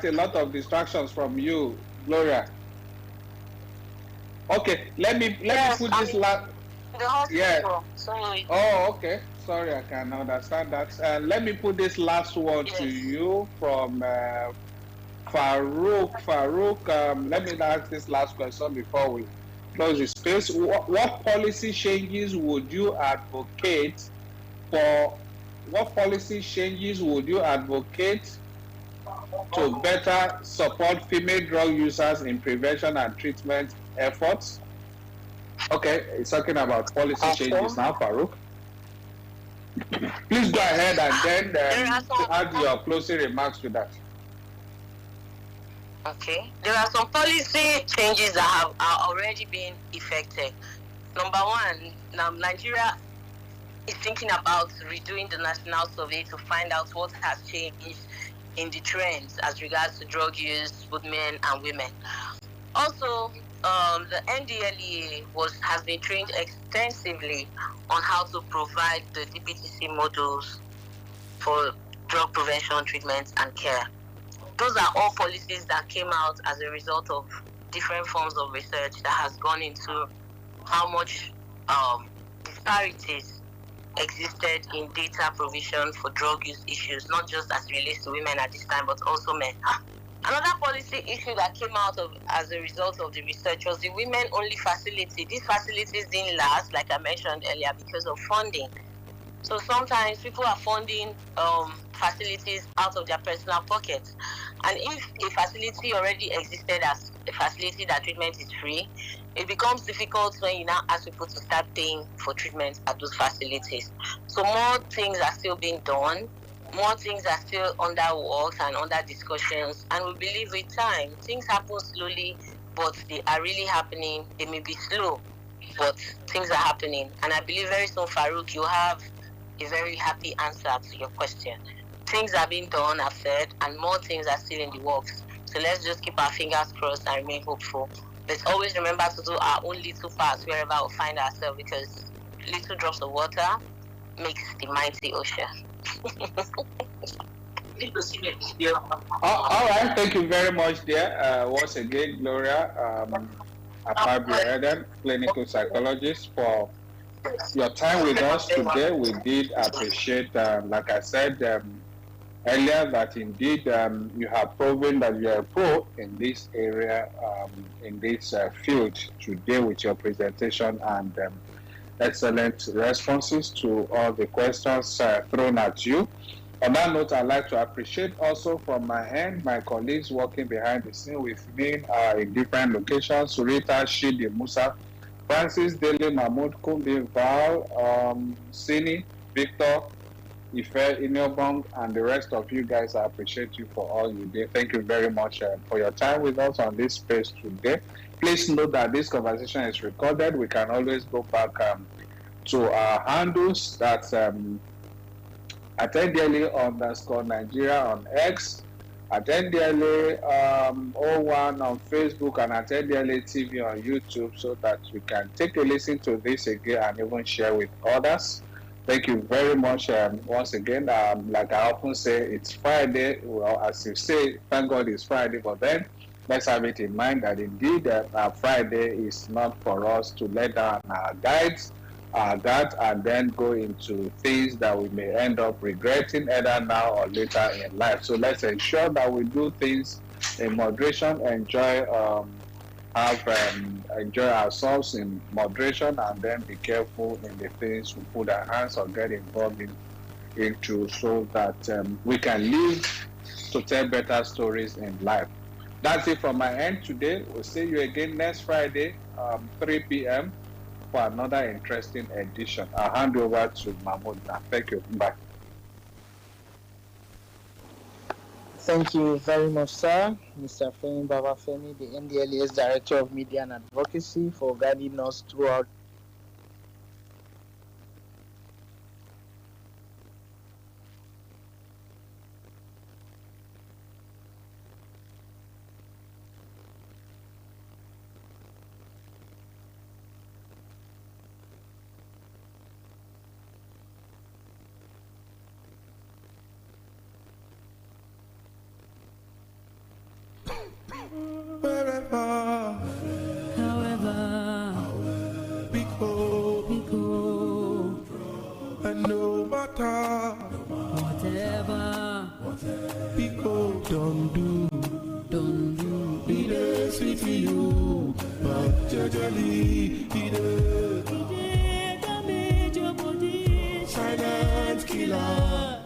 a lot of distractions from you, Gloria. Okay, let me put this last. Yeah. Sorry. Oh, okay. Sorry, I can understand that. Let me put this last one to you from Farouk. Farouk, let me ask this last question before we close the space. What policy changes would you advocate for? What policy changes would you advocate to better support female drug users in prevention and treatment efforts? Okay, it's talking about policy changes now, Farouk. Please go ahead and then add your closing remarks to that. Okay, there are some policy changes that are already being effected. Number one, now Nigeria is thinking about redoing the national survey to find out what has changed in the trends as regards to drug use, both men and women. Also, the NDLEA has been trained extensively on how to provide the DPTC models for drug prevention, treatment, and care. Those are all policies that came out as a result of different forms of research that has gone into how much disparities existed in data provision for drug use issues, not just as it relates to women at this time, but also men. Another policy issue that came out as a result of the research was the women-only facility. These facilities didn't last, like I mentioned earlier, because of funding. So sometimes people are funding facilities out of their personal pockets. And if a facility already existed as a facility that treatment is free, it becomes difficult when you now ask people to start paying for treatment at those facilities. So more things are still being done, more things are still under works and under discussions, and we believe with time, things happen slowly, but they are really happening. They may be slow, but things are happening. And I believe very soon, Farouk, you have a very happy answer to your question. Things are being done, I've said, and more things are still in the works. So let's just keep our fingers crossed and remain hopeful. Let's always remember to do our own little parts wherever we find ourselves, because little drops of water makes the mighty ocean. All right, thank you very much, dear. Once again, Gloria, Afabio Eden, clinical psychologist, for your time with us today. We did appreciate, like I said earlier, that indeed you have proven that you are a pro in this area, in this field today with your presentation and excellent responses to all the questions thrown at you. On that note, I'd like to appreciate also from my end my colleagues working behind the scene with me in different locations: Surita, Shidi, Musa, Francis, Dele, Mahmoud, Kumbi, Val, Sini, Victor, Ife, Inobong, and the rest of you guys. I appreciate you for all you did. Thank you very much for your time with us on this space today. Please note that this conversation is recorded. We can always go back to our handles. That's @NDLA_Nigeria on X, @NDLA01 on Facebook, and @NDLA TV on YouTube, so that you can take a listen to this again and even share with others. Thank you very much once again. Like I often say, it's Friday. Well, as you say, thank God it's Friday, but then let's have it in mind that indeed Friday is not for us to let down our guides, that and then go into things that we may end up regretting either now or later in life. So let's ensure that we do things in moderation, enjoy ourselves in moderation, and then be careful in the things we put our hands or get involved into, so that we can live to tell better stories in life. That's it from my end today. We'll see you again next Friday, 3 p.m. for another interesting edition. I'll hand over to Mahmoud now. Thank you. Bye. Thank you very much, sir. Mr. Femi Babafemi, the NDLE's Director of Media and Advocacy, for guiding us throughout wherever, however, we go, and no matter whatever we go, don't do, it is sweet for you, but judgely, it is silent killer.